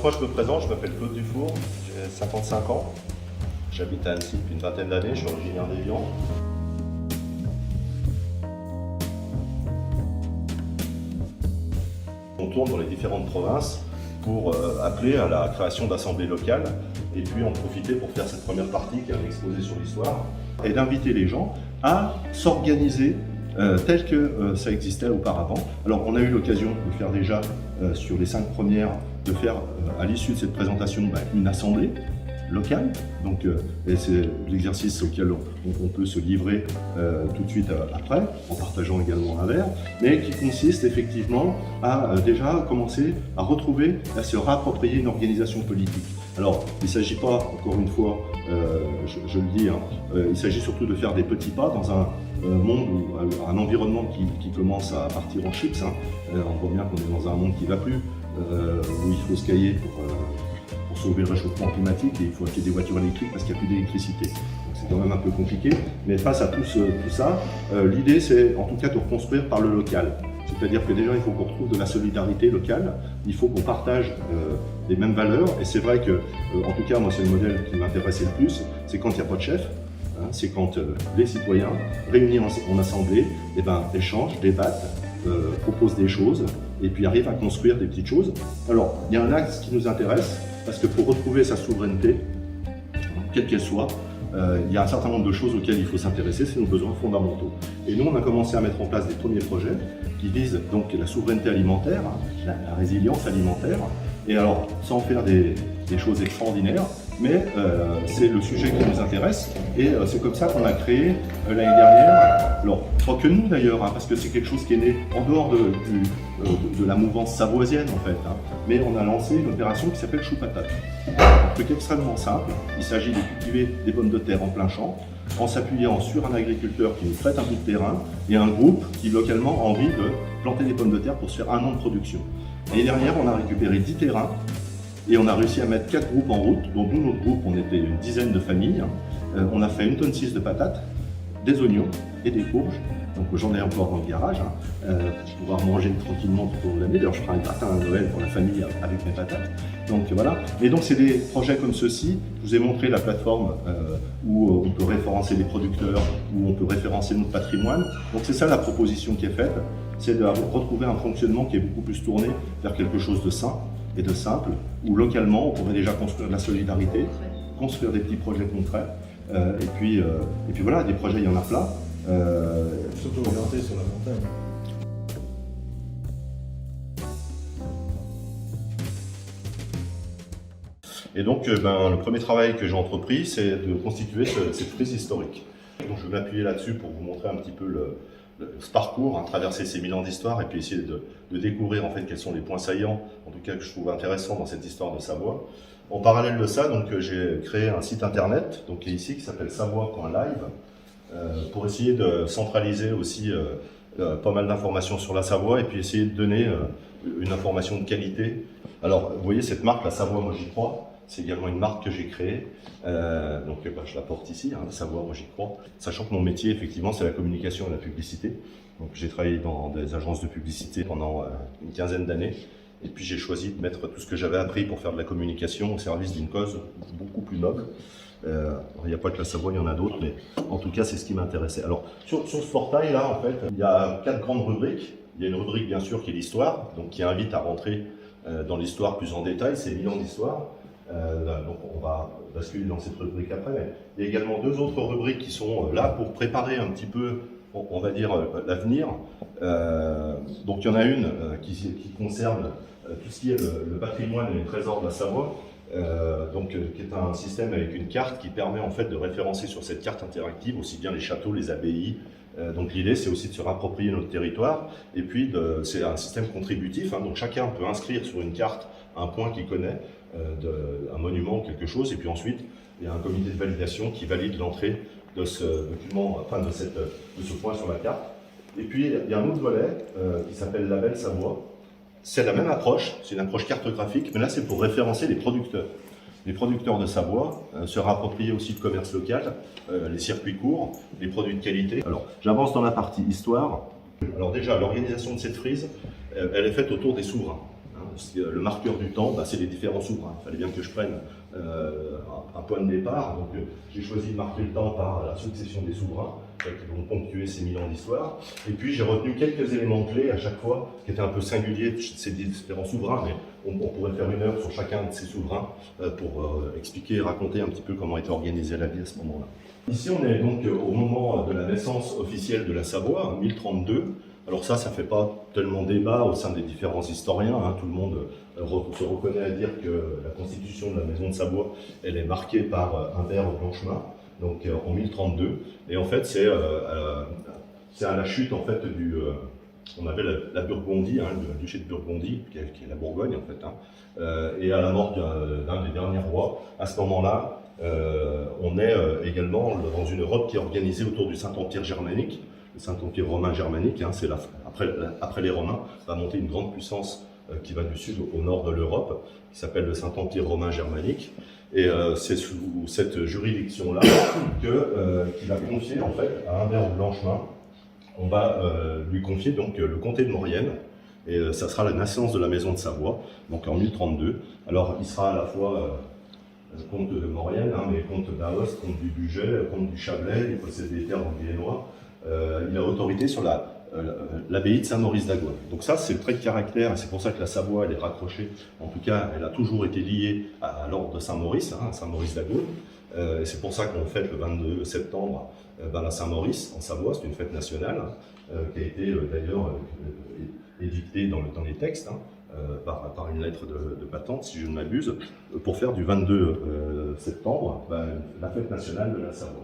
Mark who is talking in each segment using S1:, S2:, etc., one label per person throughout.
S1: moi je me présente, je m'appelle Claude Dufour, j'ai 55 ans, j'habite à Annecy depuis une vingtaine d'années, je suis originaire d'Évian. On tourne dans les différentes provinces pour appeler à la création d'assemblées locales et puis en profiter pour faire cette première partie qui est un exposé sur l'histoire et d'inviter les gens à s'organiser tel que ça existait auparavant. Alors on a eu l'occasion de faire déjà sur les 5 premières, de faire à l'issue de cette présentation une assemblée locale, donc et c'est l'exercice auquel on peut se livrer tout de suite après, en partageant également un verre, mais qui consiste effectivement à déjà commencer à retrouver, à se réapproprier une organisation politique. Alors, il ne s'agit pas, encore une fois, je le dis, il s'agit surtout de faire des petits pas dans un monde, ou un environnement qui commence à partir en chips. On voit bien qu'on est dans un monde qui ne va plus, où il faut se cailler pour sauver le réchauffement climatique et il faut acheter des voitures électriques parce qu'il n'y a plus d'électricité. Donc c'est quand même un peu compliqué. Mais face à tout ça, l'idée c'est en tout cas de reconstruire par le local. C'est-à-dire que déjà il faut qu'on retrouve de la solidarité locale, il faut qu'on partage les mêmes valeurs. Et c'est vrai que, en tout cas moi c'est le modèle qui m'intéressait le plus, c'est quand il n'y a pas de chef. C'est quand les citoyens, réunis en assemblée, échangent, débattent, proposent des choses et puis arrivent à construire des petites choses. Alors, il y a un axe qui nous intéresse, parce que pour retrouver sa souveraineté, quelle qu'elle soit, il y a un certain nombre de choses auxquelles il faut s'intéresser, c'est nos besoins fondamentaux. Et nous, on a commencé à mettre en place des premiers projets qui visent donc la souveraineté alimentaire, la résilience alimentaire, et alors, sans faire des choses extraordinaires, mais c'est le sujet qui nous intéresse et c'est comme ça qu'on a créé l'année dernière, alors pas que nous d'ailleurs, parce que c'est quelque chose qui est né en dehors de la mouvance savoisienne en fait, mais on a lancé une opération qui s'appelle Chou Patate. Un truc extrêmement simple, il s'agit de cultiver des pommes de terre en plein champ, en s'appuyant sur un agriculteur qui nous prête un bout de terrain et un groupe qui localement a envie de planter des pommes de terre pour se faire un an de production. L'année dernière, on a récupéré 10 terrains. Et on a réussi à mettre 4 groupes en route, donc nous, notre groupe, on était une dizaine de familles. On a fait 1,6 tonne de patates, des oignons et des courges. Donc j'en ai encore dans le garage, pour pouvoir manger tranquillement tout au long de l'année. D'ailleurs, je ferai un gratin à Noël pour la famille avec mes patates. Donc voilà. Et donc c'est des projets comme ceux-ci. Je vous ai montré la plateforme où on peut référencer les producteurs, où on peut référencer notre patrimoine. Donc c'est ça la proposition qui est faite, c'est de retrouver un fonctionnement qui est beaucoup plus tourné vers quelque chose de sain et de simple, où localement on pourrait déjà construire de la solidarité, construire des petits projets concrets, et puis voilà, des projets il y en a plein.
S2: Surtout orienté sur la montagne.
S1: Et donc le premier travail que j'ai entrepris, c'est de constituer cette frise historique. Donc je vais m'appuyer là-dessus pour vous montrer un petit peu ce parcours, traverser ces 1000 ans d'histoire et puis essayer de découvrir en fait quels sont les points saillants, en tout cas que je trouve intéressants dans cette histoire de Savoie. En parallèle de ça, donc j'ai créé un site internet, donc qui est ici, qui s'appelle savoie.live, pour essayer de centraliser aussi pas mal d'informations sur la Savoie et puis essayer de donner une information de qualité. Alors vous voyez cette marque, la Savoie, moi j'y crois. C'est également une marque que j'ai créée, donc je la porte ici, Savoie, moi j'y crois. Sachant que mon métier, effectivement, c'est la communication et la publicité. Donc j'ai travaillé dans des agences de publicité pendant une quinzaine d'années. Et puis j'ai choisi de mettre tout ce que j'avais appris pour faire de la communication au service d'une cause beaucoup plus noble. Il n'y a pas que la Savoie, il y en a d'autres, mais en tout cas c'est ce qui m'intéressait. Alors sur ce portail là, en fait, il y a 4 grandes rubriques. Il y a une rubrique bien sûr qui est l'histoire, donc qui invite à rentrer dans l'histoire plus en détail, c'est 1000 ans d'histoire. Donc on va basculer dans cette rubrique après, mais il y a également 2 autres rubriques qui sont là pour préparer un petit peu, on va dire, l'avenir. Donc il y en a une qui concerne tout ce qui est le patrimoine et les trésors de la Savoie, qui est un système avec une carte qui permet en fait de référencer sur cette carte interactive aussi bien les châteaux, les abbayes. Donc l'idée c'est aussi de se rapproprier notre territoire et puis c'est un système contributif, donc chacun peut inscrire sur une carte un point qu'il connaît, un monument, quelque chose, et puis ensuite il y a un comité de validation qui valide l'entrée de ce document, enfin de ce point sur la carte. Et puis il y a un autre volet qui s'appelle Label Savoie. C'est la même approche, c'est une approche cartographique, mais là c'est pour référencer les producteurs. Les producteurs de Savoie, se réapproprier aussi le commerce local, les circuits courts, les produits de qualité. Alors j'avance dans la partie histoire. Alors déjà l'organisation de cette frise, elle est faite autour des souverains. le marqueur du temps, c'est les différents souverains. Il fallait bien que je prenne un point de départ. Donc j'ai choisi de marquer le temps par la succession des souverains qui vont ponctuer ces 1000 ans d'histoire. Et puis j'ai retenu quelques éléments clés à chaque fois, qui étaient un peu singuliers de ces différents souverains, mais on pourrait faire une heure sur chacun de ces souverains pour expliquer et raconter un petit peu comment était organisée la vie à ce moment-là. Ici on est donc au moment de la naissance officielle de la Savoie, en 1032. Alors ça fait pas tellement débat au sein des différents historiens, hein. Tout le monde se reconnaît à dire que la constitution de la maison de Savoie, elle est marquée par Humbert au Blanchemin, donc en 1032, et en fait c'est à la chute en fait on avait la Burgondie, hein, le duché de Burgondie, qui est la Bourgogne en fait, hein, et à la mort d'un des derniers rois, à ce moment-là, on est également dans une Europe qui est organisée autour du Saint-Empire germanique. Le Saint-Empire romain germanique, hein, c'est après les Romains, va monter une grande puissance qui va du sud au nord de l'Europe, qui s'appelle le Saint-Empire romain germanique. Et c'est sous cette juridiction-là qu'il va confier en fait à Humbert de Blanchemin. On va lui confier donc le comté de Maurienne, et ça sera la naissance de la maison de Savoie, donc en 1032. Alors il sera à la fois comte de Maurienne, hein, mais comte d'Aoste, comte du Bugey, comte du Chablais, il possède des terres en Viennois. Il a autorité sur l'abbaye de Saint-Maurice d'Agone. Donc ça, c'est le trait de caractère, et c'est pour ça que la Savoie, elle est raccrochée. En tout cas, elle a toujours été liée à l'ordre de Saint-Maurice, hein, Saint-Maurice d'Agone. Et c'est pour ça qu'on fête le 22 septembre la Saint-Maurice en Savoie, c'est une fête nationale, qui a été d'ailleurs édictée dans les textes, hein, par une lettre de patente, si je ne m'abuse, pour faire du 22 septembre la fête nationale de la Savoie.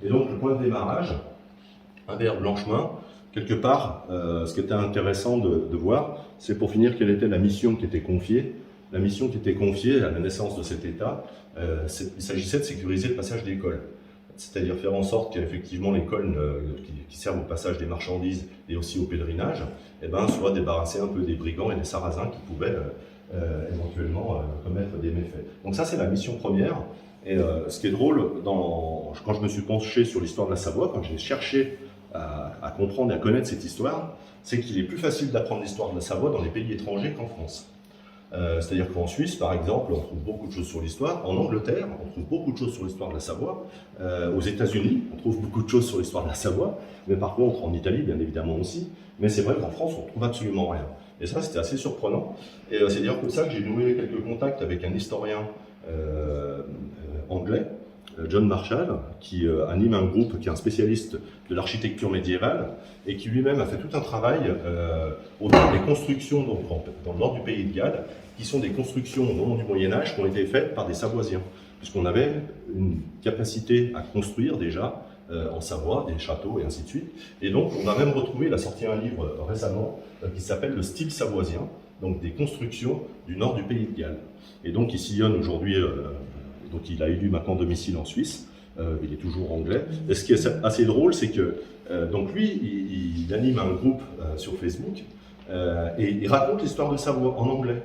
S1: Et donc le point de démarrage, Humbert Blanchemin, quelque part, ce qui était intéressant de voir, c'est pour finir quelle était la mission qui était confiée. La mission qui était confiée à la naissance de cet État, il s'agissait de sécuriser le passage des cols. C'est-à-dire faire en sorte qu'effectivement les cols qui servent au passage des marchandises et aussi au pèlerinage, soient débarrassés un peu des brigands et des sarrasins qui pouvaient éventuellement commettre des méfaits. Donc ça, c'est la mission première. Et ce qui est drôle, quand je me suis penché sur l'histoire de la Savoie, quand j'ai cherché à comprendre et à connaître cette histoire, c'est qu'il est plus facile d'apprendre l'histoire de la Savoie dans les pays étrangers qu'en France. C'est-à-dire qu'en Suisse, par exemple, on trouve beaucoup de choses sur l'histoire. En Angleterre, on trouve beaucoup de choses sur l'histoire de la Savoie. Aux États-Unis, on trouve beaucoup de choses sur l'histoire de la Savoie. Mais par contre, en Italie, bien évidemment aussi. Mais c'est vrai qu'en France, on ne trouve absolument rien. Et ça, c'était assez surprenant. Et c'est d'ailleurs comme ça que j'ai noué quelques contacts avec un historien anglais, John Marshall, qui anime un groupe qui est un spécialiste de l'architecture médiévale et qui lui-même a fait tout un travail autour des constructions dans le nord du pays de Galles, qui sont des constructions au moment du Moyen-Âge qui ont été faites par des Savoisiens, puisqu'on avait une capacité à construire déjà en Savoie, des châteaux et ainsi de suite. Et donc on a même retrouvé, il a sorti un livre récemment qui s'appelle Le style savoisien, donc des constructions du nord du pays de Galles. Et donc il sillonne aujourd'hui, donc il a élu maintenant domicile en Suisse, il est toujours anglais. Et ce qui est assez drôle, c'est que donc lui, il anime un groupe sur Facebook et il raconte l'histoire de Savoie en anglais.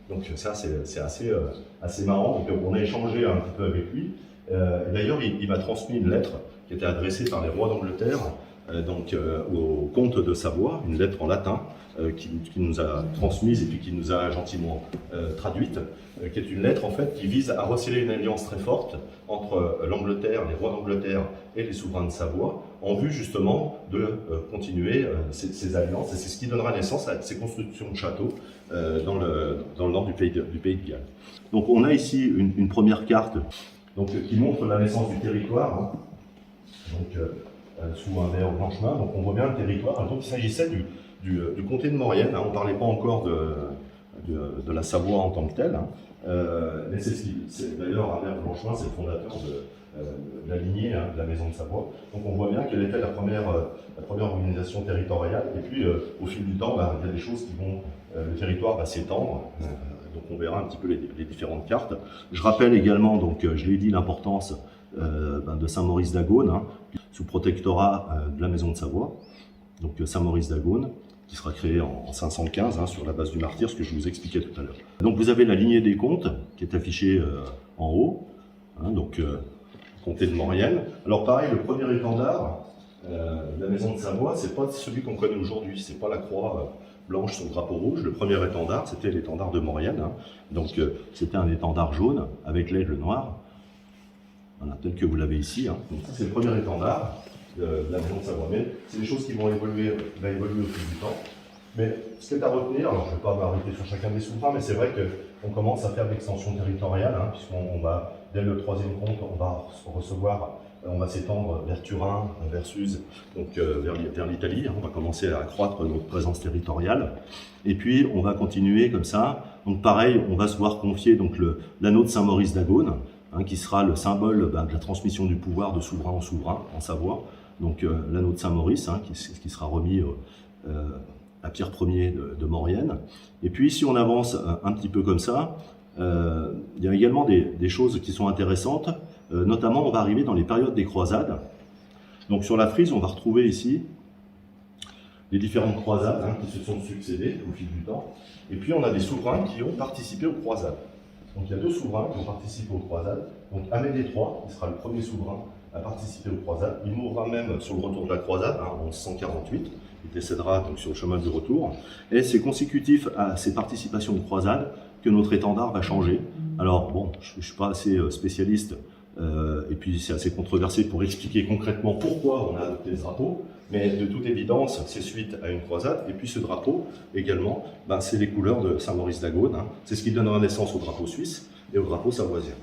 S1: Donc ça, c'est assez marrant. Donc on a échangé un petit peu avec lui. D'ailleurs, il m'a transmis une lettre qui était adressée par les rois d'Angleterre au comte de Savoie, une lettre en latin qui nous a transmise et puis qui nous a gentiment traduite, qui est une lettre en fait qui vise à recéler une alliance très forte entre l'Angleterre, les rois d'Angleterre et les souverains de Savoie, en vue justement de continuer ces alliances, et c'est ce qui donnera naissance à ces constructions de châteaux dans le nord du pays de Galles. Donc on a ici une première carte qui montre la naissance du territoire, hein, sous Humbert Blanchemin. Donc on voit bien le territoire. Donc il s'agissait du comté de Maurienne, hein. On ne parlait pas encore de la Savoie en tant que telle, hein. Mais c'est d'ailleurs Humbert Blanchemin, c'est le fondateur de la lignée, hein, de la maison de Savoie. Donc on voit bien quelle était la première organisation territoriale. Et puis au fil du temps, il y a des choses qui vont, le territoire va s'étendre. Donc on verra un petit peu les différentes cartes. Je rappelle également, donc je l'ai dit, l'importance de Saint-Maurice d'Agone, hein, sous protectorat de la maison de Savoie. Donc Saint-Maurice d'Agone, qui sera créé en 515, hein, sur la base du martyr, ce que je vous expliquais tout à l'heure. Donc vous avez la lignée des comtes, qui est affichée en haut, hein, comté de Maurienne. Alors pareil, le premier étendard de la maison de Savoie, c'est pas celui qu'on connaît aujourd'hui, c'est pas la croix blanche sur le drapeau rouge. Le premier étendard, c'était l'étendard de Maurienne. Hein. Donc c'était un étendard jaune avec l'aigle noir. Voilà, tel que vous l'avez ici. Hein. Donc ça c'est le premier étendard de la maison de Savoie. Mais c'est des choses qui vont évoluer, au fil du temps. Mais ce qui est à retenir, alors je ne vais pas m'arrêter sur chacun des souverains, mais c'est vrai qu'on commence à faire de l'extension territoriale, hein, puisqu'on va, dès le troisième compte, on va s'étendre vers Turin, vers Suse, donc vers l'Italie. Hein, on va commencer à accroître notre présence territoriale. Et puis on va continuer comme ça. Donc pareil, on va se voir confier donc l'anneau de Saint-Maurice d'Agone, hein, qui sera le symbole de la transmission du pouvoir de souverain en souverain en Savoie. Donc l'anneau de Saint-Maurice, hein, qui sera remis à Pierre Ier de Maurienne. Et puis si on avance un petit peu comme ça, il y a également des choses qui sont intéressantes, notamment on va arriver dans les périodes des croisades. Donc sur la frise, on va retrouver ici les différentes croisades, hein, qui se sont succédées au fil du temps. Et puis on a des souverains qui ont participé aux croisades. Donc il y a 2 souverains qui ont participé aux croisades. Donc Amédée III, qui sera le premier souverain à participer aux croisades. Il mourra même sur le retour de la croisade, hein, en 1148. Il décédera donc sur le chemin du retour. Et c'est consécutif à ces participations de croisades que notre étendard va changer. Alors bon, je ne suis pas assez spécialiste, et puis c'est assez controversé pour expliquer concrètement pourquoi on a adopté ce drapeau, mais de toute évidence, c'est suite à une croisade. Et puis ce drapeau, également, c'est les couleurs de Saint-Maurice d'Agone. Hein. C'est ce qui donnera naissance au drapeau suisse et au drapeau savoisien.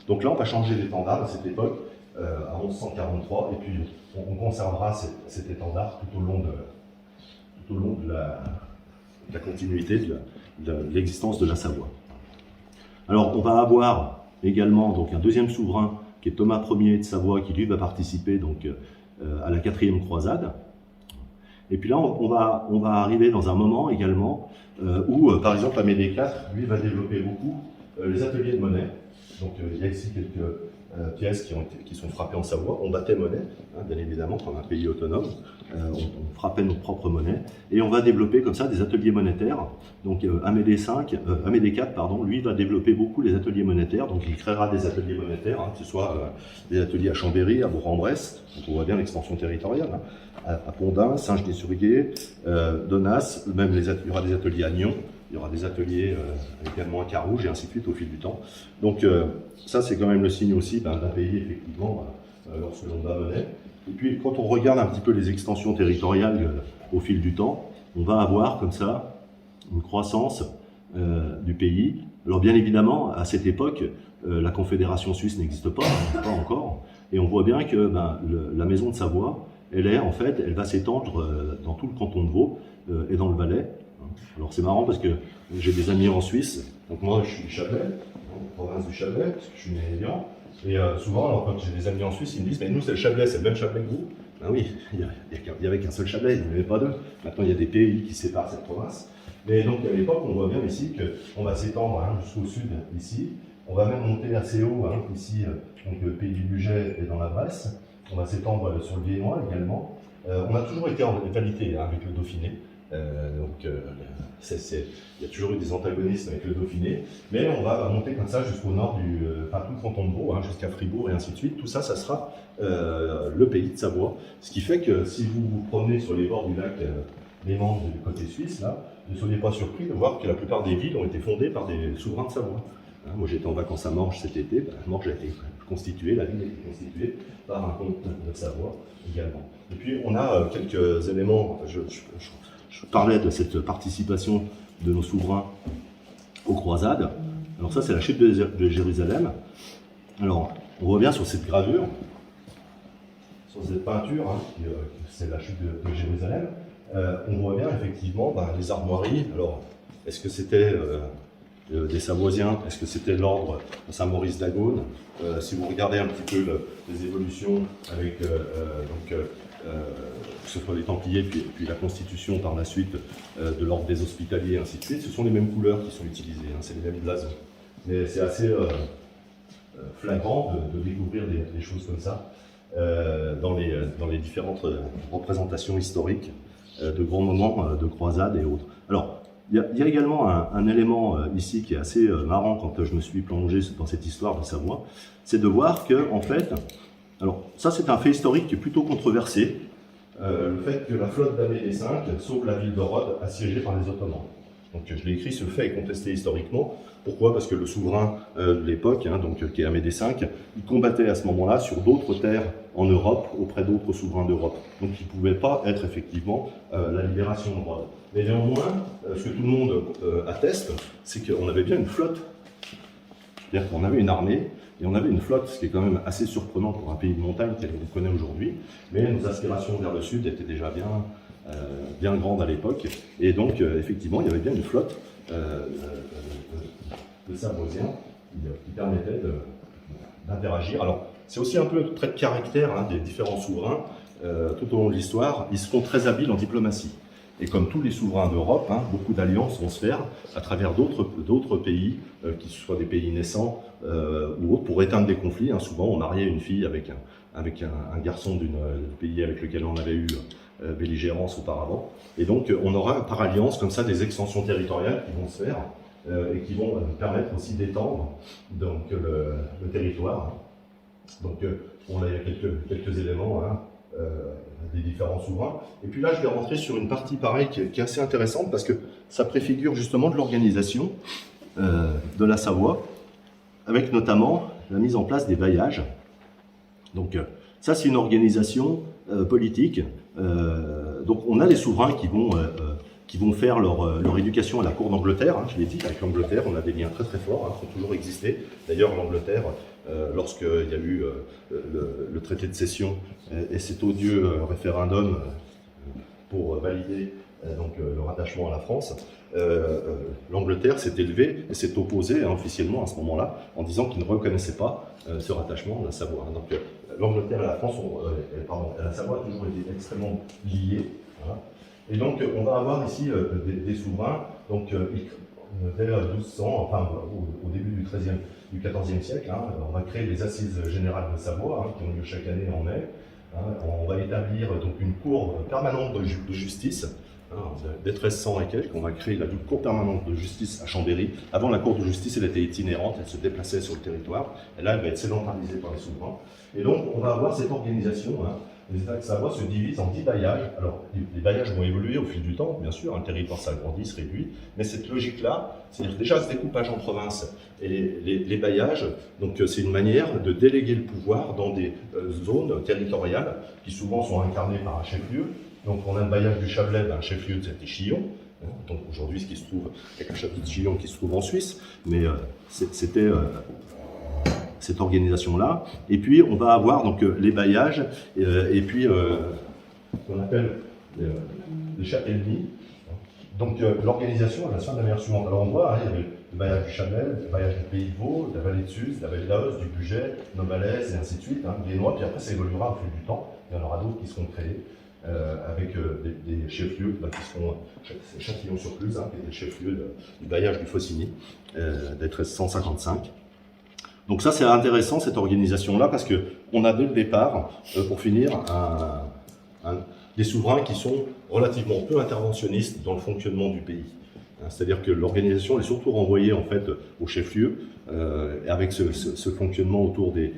S1: Donc là, on va changer d'étendard à cette époque, à 1143, et puis on conservera cet étendard tout au long de la continuité de l'existence de la Savoie. Alors on va avoir également donc un deuxième souverain qui est Thomas Ier de Savoie, qui lui va participer donc à la 4e croisade. Et puis là on va arriver dans un moment également où par exemple Amédée IV lui va développer beaucoup les ateliers de monnaie. Donc il y a ici quelques pièces qui sont frappées en Savoie. On battait monnaie, hein, bien évidemment, comme un pays autonome. On frappait notre propre monnaie. Et on va développer comme ça des ateliers monétaires. Donc Amédée IV, lui, va développer beaucoup les ateliers monétaires. Donc il créera des ateliers monétaires, hein, que ce soit des ateliers à Chambéry, à Bourg-en-Bresse. Donc on voit bien l'extension territoriale. Hein, à Pondin, Saint-Genis-sur-Guiers, Donas, même il y aura des ateliers à Nyon. Il y aura des ateliers également à Carouge et ainsi de suite au fil du temps. Donc ça c'est quand même le signe aussi d'un pays effectivement lorsque l'on bat monnaie. Et puis quand on regarde un petit peu les extensions territoriales au fil du temps, on va avoir comme ça une croissance du pays. Alors bien évidemment à cette époque la Confédération suisse n'existe pas, pas encore, et on voit bien que la maison de Savoie, elle va s'étendre dans tout le canton de Vaud et dans le Valais. Alors c'est marrant parce que j'ai des amis en Suisse, donc moi je suis du Chablais, province du Chablais, parce que je suis né à Évian, et souvent alors, quand j'ai des amis en Suisse, ils me disent « mais nous c'est le Chablais, c'est le même Chablais que vous ». Ben oui, il n'y avait qu'un seul Chablais, il n'y en avait pas 2. Maintenant il y a des pays qui séparent cette province. Mais donc à l'époque on voit bien ici qu'on va s'étendre jusqu'au sud ici, on va même monter assez haut, ici, donc le pays du Bugey et dans la Bresse, on va s'étendre sur le Viennois également. On a toujours été en rivalité avec le Dauphiné. Il y a toujours eu des antagonismes avec le Dauphiné, mais on va monter comme ça jusqu'au nord tout le canton de Vaud, jusqu'à Fribourg et ainsi de suite. Tout ça, ça sera le pays de Savoie. Ce qui fait que si vous vous promenez sur les bords du lac Léman du côté suisse, là, ne soyez pas surpris de voir que la plupart des villes ont été fondées par des souverains de Savoie. Moi j'étais en vacances à Morges cet été, Morges a été constituée, la ville a été constituée par un comte de Savoie également. Et puis on a quelques éléments, je parlais de cette participation de nos souverains aux croisades. Alors ça c'est la chute de Jérusalem. Alors on revient sur cette gravure, sur cette peinture, c'est la chute de Jérusalem. On voit bien effectivement les armoiries. Alors est-ce que c'était des Savoisiens, est-ce que c'était l'ordre de Saint-Maurice d'Agone? Si vous regardez un petit peu les évolutions avec que ce soit les Templiers, puis la constitution par la suite de l'ordre des Hospitaliers, et ainsi de suite, ce sont les mêmes couleurs qui sont utilisées, c'est les mêmes blasons. Mais c'est assez flagrant de découvrir des choses comme ça dans les différentes représentations historiques de grands moments de croisades et autres. Alors, il y a également un élément ici qui est assez marrant quand je me suis plongé dans cette histoire de Savoie, c'est de voir que, en fait, alors ça c'est un fait historique qui est plutôt controversé, le fait que la flotte d'Amédée V sauve la ville de Rhodes assiégée par les Ottomans. Donc je l'ai écrit, ce fait est contesté historiquement. Pourquoi? Parce que le souverain de l'époque, qui est Amédée V, il combattait à ce moment-là sur d'autres terres en Europe, auprès d'autres souverains d'Europe. Donc il ne pouvait pas être effectivement la libération de Rhodes. Mais néanmoins, ce que tout le monde atteste, c'est qu'on avait bien une flotte. C'est-à-dire qu'on avait une armée, et on avait une flotte, ce qui est quand même assez surprenant pour un pays de montagne tel qu'on connaît aujourd'hui. Mais nos aspirations vers le sud étaient déjà bien grandes à l'époque. Et donc, effectivement, il y avait bien une flotte de Savoisiens qui permettait d'interagir. Alors, c'est aussi un peu le trait de caractère des différents souverains tout au long de l'histoire. Ils seront très habiles en diplomatie. Et comme tous les souverains d'Europe, beaucoup d'alliances vont se faire à travers d'autres pays, qui soient des pays naissants ou autres, pour éteindre des conflits. Souvent, on mariait une fille avec un garçon du pays avec lequel on avait eu belligérance auparavant. Et donc, on aura par alliance comme ça des extensions territoriales qui vont se faire et qui vont permettre aussi d'étendre donc le territoire. Donc, on a quelques éléments. Des différents souverains. Et puis là, je vais rentrer sur une partie pareille qui est assez intéressante parce que ça préfigure justement de l'organisation de la Savoie, avec notamment la mise en place des bailliages. Donc ça, c'est une organisation politique. Donc on a des souverains qui vont faire leur éducation à la cour d'Angleterre. Je l'ai dit, avec l'Angleterre, on a des liens très très forts, qui ont toujours existé. D'ailleurs, l'Angleterre, lorsqu'il y a eu le traité de cession et cet odieux référendum pour valider le rattachement à la France, l'Angleterre s'est élevée et s'est opposée officiellement à ce moment-là en disant qu'il ne reconnaissait pas ce rattachement à la Savoie. Donc l'Angleterre et la France, la Savoie a toujours été extrêmement liées. Voilà. Et donc on va avoir ici des souverains, vers 1200, enfin au début du XIVe siècle, on va créer les Assises générales de Savoie, qui ont lieu chaque année en mai. On va établir donc une cour permanente de justice. Dès 1300 et quelques, on va créer la cour permanente de justice à Chambéry. Avant, la cour de justice, elle était itinérante, elle se déplaçait sur le territoire. Et là, elle va être sédentarisée par les souverains. Et donc, on va avoir cette organisation. Les États de Savoie se divisent en 10 bailliages. Alors, les bailliages vont évoluer au fil du temps, bien sûr. Un territoire s'agrandit, se réduit. Mais cette logique-là, c'est-à-dire déjà ce découpage en provinces et les bailliages, donc c'est une manière de déléguer le pouvoir dans des zones territoriales qui souvent sont incarnées par un chef-lieu. Donc on a le bailliage du Chablais, un chef-lieu de c'était Chillon. Donc aujourd'hui, ce qui se trouve, avec un château de Chillon qui se trouve en Suisse, mais c'était cette organisation-là. Et puis on va avoir donc les bailliages et puis ce qu'on appelle les châtellenies. Donc l'organisation, elle va se faire de la manière suivante. Alors on voit, il y avait le bailliage du Chablais, le bailliage du Pays de Vaud, de la vallée de Suse, de la vallée d'Aoste, du Bugey, Novalaise et ainsi de suite, Viennois, puis après ça évoluera au fil du temps. Il y en aura d'autres qui seront créés. Avec des chefs-lieux qui seront Châtillon-sur-Cluse, qui est le chef-lieu du bailliage du Faucigny, dès 1355. Donc ça, c'est intéressant, cette organisation-là, parce qu'on a dès le départ, pour finir, des souverains qui sont relativement peu interventionnistes dans le fonctionnement du pays. C'est-à-dire que l'organisation est surtout renvoyée en fait au chef-lieu, avec ce fonctionnement autour des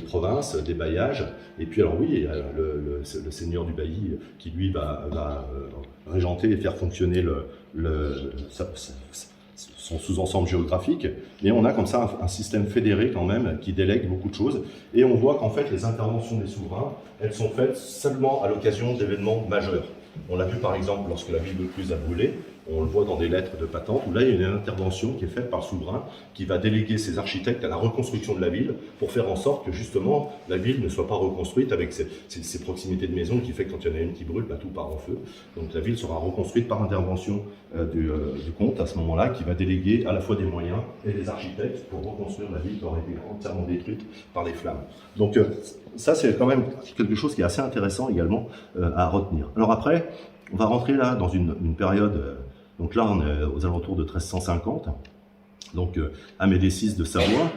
S1: provinces, des bailliages. Et puis alors oui, il y a le seigneur du bailli qui lui va régenter et faire fonctionner son sous-ensemble géographique. Mais on a comme ça un système fédéré quand même qui délègue beaucoup de choses. Et on voit qu'en fait les interventions des souverains, elles sont faites seulement à l'occasion d'événements majeurs. On l'a vu par exemple lorsque la ville de Cluse a brûlé, on le voit dans des lettres de patente, où là il y a une intervention qui est faite par le souverain qui va déléguer ses architectes à la reconstruction de la ville pour faire en sorte que justement la ville ne soit pas reconstruite avec ces proximités de maisons qui fait que quand il y en a une qui brûle, tout part en feu. Donc la ville sera reconstruite par intervention du comte à ce moment-là qui va déléguer à la fois des moyens et des architectes pour reconstruire la ville qui aurait été entièrement détruite par les flammes. Donc ça c'est quand même quelque chose qui est assez intéressant également à retenir. Alors après, on va rentrer là dans une période, donc là on est aux alentours de 1350, donc Amédée VI de Savoie.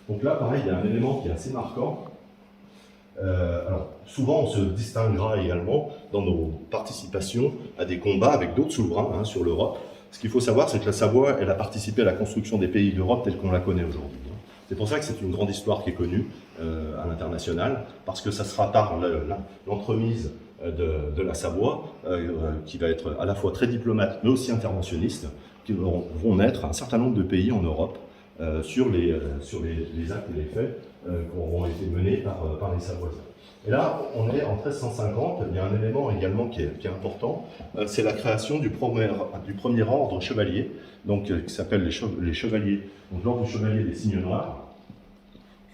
S1: Donc là pareil, il y a un élément qui est assez marquant. Alors souvent on se distinguera également dans nos participations à des combats avec d'autres souverains sur l'Europe. Ce qu'il faut savoir, c'est que la Savoie, elle a participé à la construction des pays d'Europe telle qu'on la connaît aujourd'hui. C'est pour ça que c'est une grande histoire qui est connue à l'international, parce que ça sera par l'entremise de la Savoie, qui va être à la fois très diplomate, mais aussi interventionniste, qui vont naître un certain nombre de pays en Europe sur les actes et les faits qui auront été menés par les Savoisiens. Et là, on est en 1350, il y a un élément également qui est important, c'est la création du premier ordre chevalier, donc, qui s'appelle les chevaliers, donc l'ordre du chevalier des signes noirs.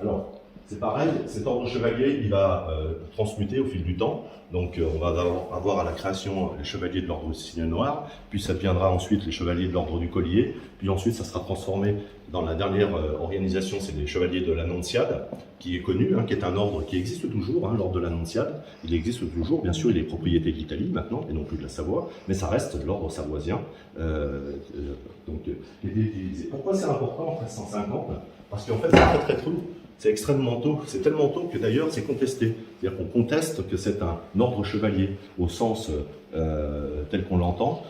S1: Alors, c'est pareil, cet ordre chevalier, il va transmuter au fil du temps. Donc, on va avoir à la création les chevaliers de l'ordre du signe noir, puis ça deviendra ensuite les chevaliers de l'ordre du collier, puis ensuite ça sera transformé dans la dernière organisation, c'est les chevaliers de l'Annonciade, qui est connu, qui est un ordre qui existe toujours, l'ordre de l'Annonciade. Il existe toujours, bien sûr, il est propriété de l'Italie maintenant, et non plus de la Savoie, mais ça reste l'ordre savoisien, qui est utilisé. Pourquoi c'est important en 1350? Parce qu'en fait, c'est très tôt. C'est extrêmement tôt, c'est tellement tôt que d'ailleurs c'est contesté. C'est-à-dire qu'on conteste que c'est un ordre chevalier au sens tel qu'on l'entend.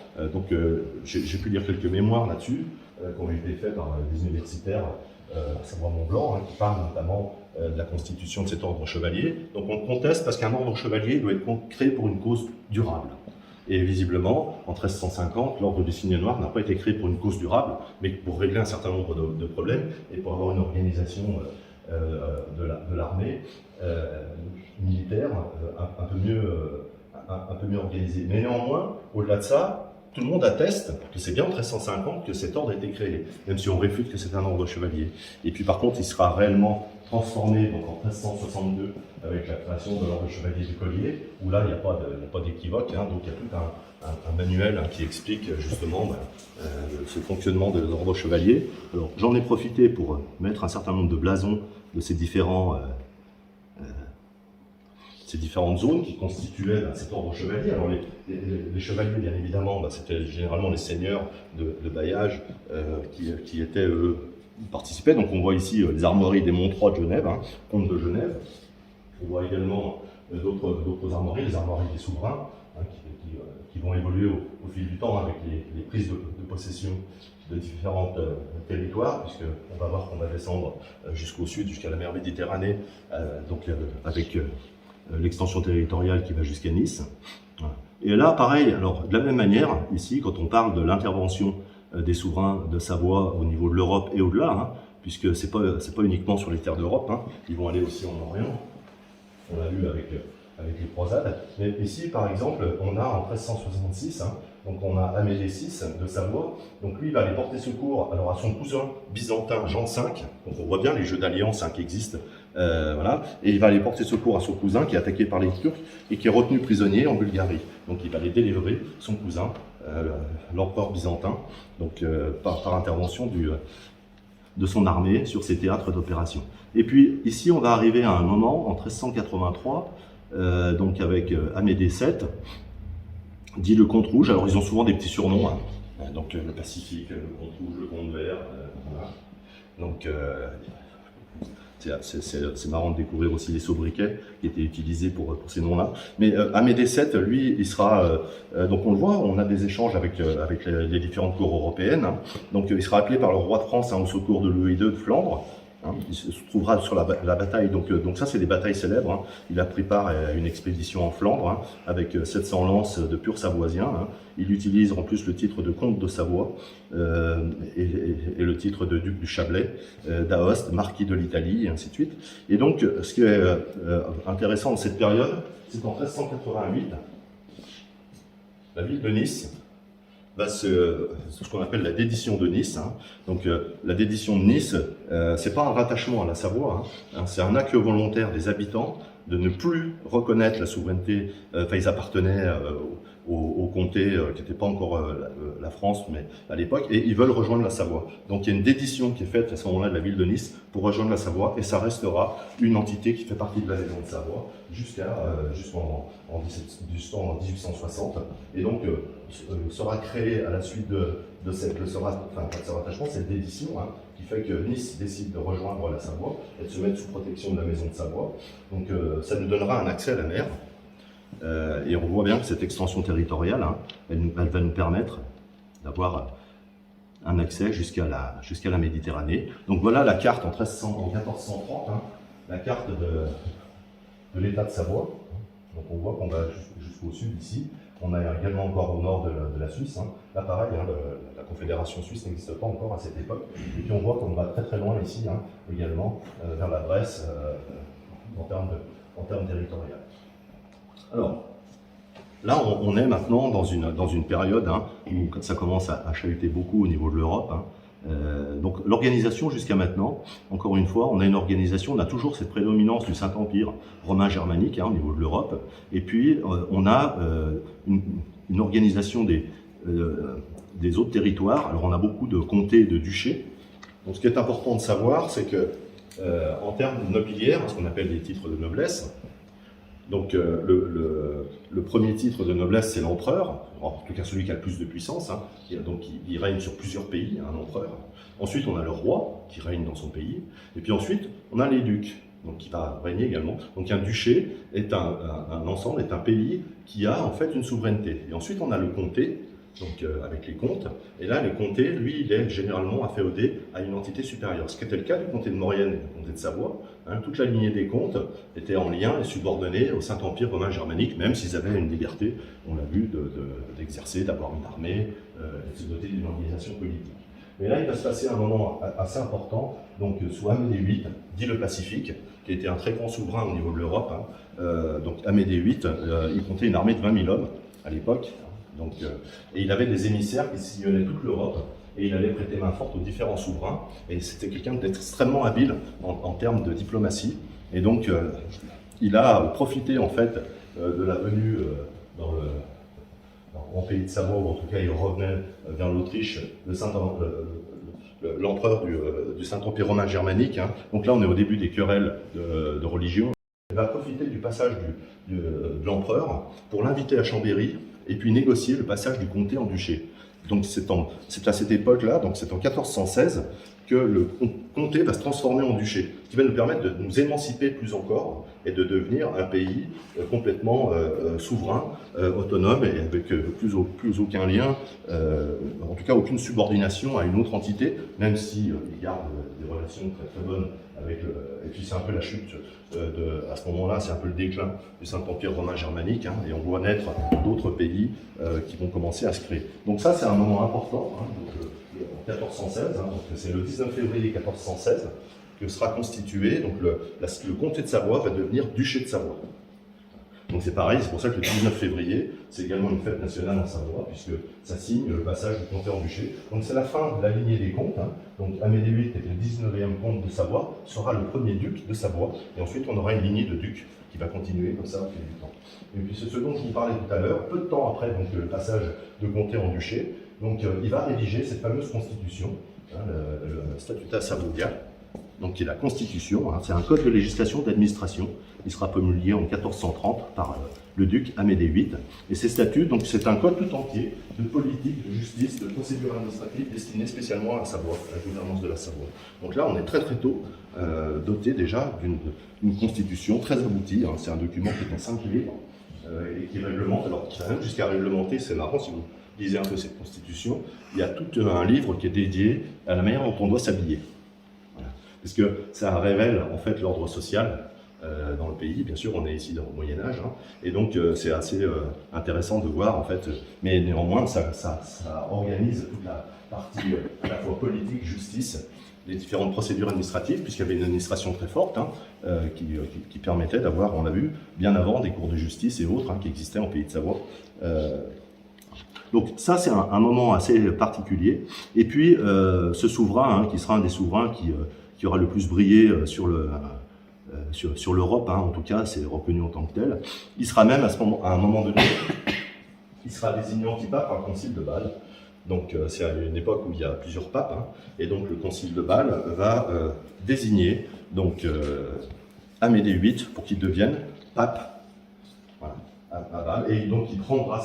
S1: J'ai pu lire quelques mémoires là-dessus qui ont été faits par des universitaires à Savoie-Mont-Blanc, qui parlent notamment de la constitution de cet ordre chevalier. Donc on conteste parce qu'un ordre chevalier doit être créé pour une cause durable. Et visiblement, en 1350, l'ordre du signe noir n'a pas été créé pour une cause durable, mais pour régler un certain nombre de problèmes et pour avoir une organisation de l'armée militaire un peu mieux organisée. Mais néanmoins, au-delà de ça, tout le monde atteste que c'est bien en 1350 que cet ordre a été créé, même si on réfute que c'est un ordre chevalier. Et puis par contre, il sera réellement transformé donc, en 1362 avec la création de l'ordre chevalier du collier, où là, il n'y a pas d'équivoque, donc il y a tout un manuel qui explique justement ce fonctionnement de l'ordre chevalier. Alors j'en ai profité pour mettre un certain nombre de blasons de ces différentes zones qui constituaient cet ordre chevalier. Alors les chevaliers, bien évidemment, c'était généralement les seigneurs de bailliage qui étaient, participaient. Donc on voit ici les armoiries des Montrois de Genève, comte de Genève. On voit également d'autres armoiries, les armoiries des souverains, qui vont évoluer au fil du temps avec les prises de possession de différents territoires, puisqu'on va voir qu'on va descendre jusqu'au sud, jusqu'à la mer Méditerranée, avec l'extension territoriale qui va jusqu'à Nice. Et là, pareil, alors de la même manière, ici, quand on parle de l'intervention des souverains de Savoie au niveau de l'Europe et au-delà, puisque c'est pas uniquement sur les terres d'Europe, ils vont aller aussi en Orient, on l'a vu avec les croisades. Mais ici, par exemple, on a en 1366, donc on a Amédée VI de Savoie, donc lui il va aller porter secours alors à son cousin byzantin Jean V, donc on voit bien les jeux d'alliance qui existent, et il va aller porter secours à son cousin qui est attaqué par les Turcs et qui est retenu prisonnier en Bulgarie. Donc il va aller délivrer son cousin, l'empereur byzantin, donc par intervention de son armée sur ces théâtres d'opération. Et puis ici on va arriver à un moment en 1383, donc avec Amédée VII, dit le Comte Rouge. Alors ils ont souvent des petits surnoms, donc le Pacifique, le Comte Rouge, le Comte Vert, voilà. Donc c'est marrant de découvrir aussi les sobriquets qui étaient utilisés pour ces noms-là. Mais Amédée VII, lui, il sera, donc on le voit, on a des échanges avec les différentes cours européennes, donc il sera appelé par le roi de France au secours de Louis II de Flandre. Il se trouvera sur la bataille, donc ça c'est des batailles célèbres. Il a pris part à une expédition en Flandre avec 700 lances de purs savoisiens. Il utilise en plus le titre de comte de Savoie et le titre de duc du Chablais, d'Aoste, marquis de l'Italie, et ainsi de suite. Et donc ce qui est intéressant dans cette période, c'est qu'en 1388, la ville de Nice ce qu'on appelle la dédition de Nice. Donc la dédition de Nice, c'est pas un rattachement à la Savoie, c'est un acte volontaire des habitants de ne plus reconnaître la souveraineté. Ils appartenaient au comté qui n'était pas encore la France, mais à l'époque, et ils veulent rejoindre la Savoie. Donc il y a une dédition qui est faite à ce moment-là de la ville de Nice pour rejoindre la Savoie, et ça restera une entité qui fait partie de la maison de Savoie jusqu'en 1860. Et donc sera créée à la suite de ce rattachement, cette dédition, qui fait que Nice décide de rejoindre la Savoie et de se mettre sous protection de la maison de Savoie. Donc ça nous donnera un accès à la mer. Et on voit bien que cette extension territoriale, elle va nous permettre d'avoir un accès jusqu'à la Méditerranée. Donc voilà la carte en 1430, hein, la carte de l'État de Savoie. Donc on voit qu'on va jusqu'au sud ici. On a également encore au nord de la Suisse. Hein. Là pareil, hein, la Confédération suisse n'existe pas encore à cette époque. Et puis on voit qu'on va très très loin ici, hein, également, vers la Bresse, en termes territoriaux. Alors, là, on est maintenant dans une période, hein, où ça commence à chahuter beaucoup au niveau de l'Europe. Hein. Donc l'organisation jusqu'à maintenant, encore une fois, on a une organisation, on a toujours cette prédominance du Saint-Empire romain germanique, hein, au niveau de l'Europe, et puis on a une organisation des autres territoires. Alors on a beaucoup de comtés et de duchés. Donc ce qui est important de savoir, c'est que en termes nobiliaires, ce qu'on appelle les titres de noblesse, donc le premier titre de noblesse, c'est l'empereur, en tout cas celui qui a le plus de puissance, hein, donc il règne sur plusieurs pays, un empereur. Ensuite, on a le roi qui règne dans son pays, et puis ensuite, on a les ducs, donc qui va régner également. Donc un duché est un ensemble, est un pays qui a en fait une souveraineté. Et ensuite, on a le comté, donc avec les comtes, et là, les comtés, lui, il est généralement afféodé à une entité supérieure, ce qui était le cas du comté de Maurienne et du comté de Savoie. Hein, toute la lignée des comtes était en lien et subordonnée au Saint-Empire romain germanique, même s'ils avaient une liberté, on l'a vu, d'exercer, d'avoir une armée, et de se doter d'une organisation politique. Mais là, il va se passer un moment assez important, donc sous Amédée VIII, dit le Pacifique, qui était un très grand souverain au niveau de l'Europe. Hein. Donc Amédée VIII, il comptait une armée de 20 000 hommes à l'époque. Donc, et il avait des émissaires qui sillonnaient toute l'Europe et il allait prêter main forte aux différents souverains. Et c'était quelqu'un d'extrêmement habile en termes de diplomatie. Et donc, il a profité en fait de la venue en pays de Savoie, ou en tout cas il revenait vers l'Autriche, l'empereur du Saint-Empire romain germanique. Hein. Donc là, on est au début des querelles de religion. Il va profiter du passage de l'empereur pour l'inviter à Chambéry et puis négocier le passage du comté en duché. Donc c'est à cette époque-là, donc c'est en 1416, que le comté va se transformer en duché, ce qui va nous permettre de nous émanciper plus encore et de devenir un pays complètement souverain, autonome et avec plus aucun lien, en tout cas aucune subordination à une autre entité, même si il garde des relations très très bonnes avec et puis c'est un peu la chute à ce moment-là, c'est un peu le déclin du Saint-Empire romain germanique, hein, et on voit naître d'autres pays qui vont commencer à se créer. Donc ça, c'est un moment important, hein, donc, en 1416, hein, donc c'est le 19 février 1416 que sera constitué, donc le comté de Savoie va devenir duché de Savoie. Donc c'est pareil, c'est pour ça que le 19 février, c'est également une fête nationale en Savoie, puisque ça signe le passage du comté en duché. Donc c'est la fin de la lignée des comtes. Hein. Donc Amédée VIII était le 19e comte de Savoie, sera le premier duc de Savoie, et ensuite on aura une lignée de ducs qui va continuer comme ça au fil du temps. Et puis c'est ce dont je vous parlais tout à l'heure, peu de temps après donc, le passage de comté en duché, donc il va rédiger cette fameuse constitution, hein, le Statutat Savoia, donc qui est la Constitution, hein, c'est un code de législation d'administration. Il sera promulgué en 1430 par le duc Amédée VIII. Et ces statuts, donc c'est un code tout entier de politique, de justice, de procédure administrative destiné spécialement à Savoie, à la gouvernance de la Savoie. Donc là, on est très très tôt doté déjà d'une constitution très aboutie. Hein, c'est un document qui est en 5 livres et qui réglemente, alors qui va même jusqu'à réglementer, c'est marrant si vous lisez un peu cette constitution, il y a tout un livre qui est dédié à la manière dont on doit s'habiller. Voilà. Parce que ça révèle en fait l'ordre social dans le pays. Bien sûr, on est ici dans le Moyen-Âge, hein, et donc c'est assez intéressant de voir, en fait, mais néanmoins, ça organise toute la partie à la fois politique, justice, les différentes procédures administratives, puisqu'il y avait une administration très forte, hein, qui permettait d'avoir, on l'a vu, bien avant, des cours de justice et autres, hein, qui existaient en Pays de Savoie. Donc ça, c'est un moment assez particulier. Et puis, ce souverain, hein, qui sera un des souverains qui aura le plus brillé sur l'Europe, hein, en tout cas, c'est reconnu en tant que tel. Il sera même, à un moment donné, il sera désigné antipape par le concile de Bâle. Donc c'est à une époque où il y a plusieurs papes, hein, et donc le concile de Bâle va désigner donc, Amédée VIII pour qu'il devienne pape, voilà, à Bâle, et donc il prendra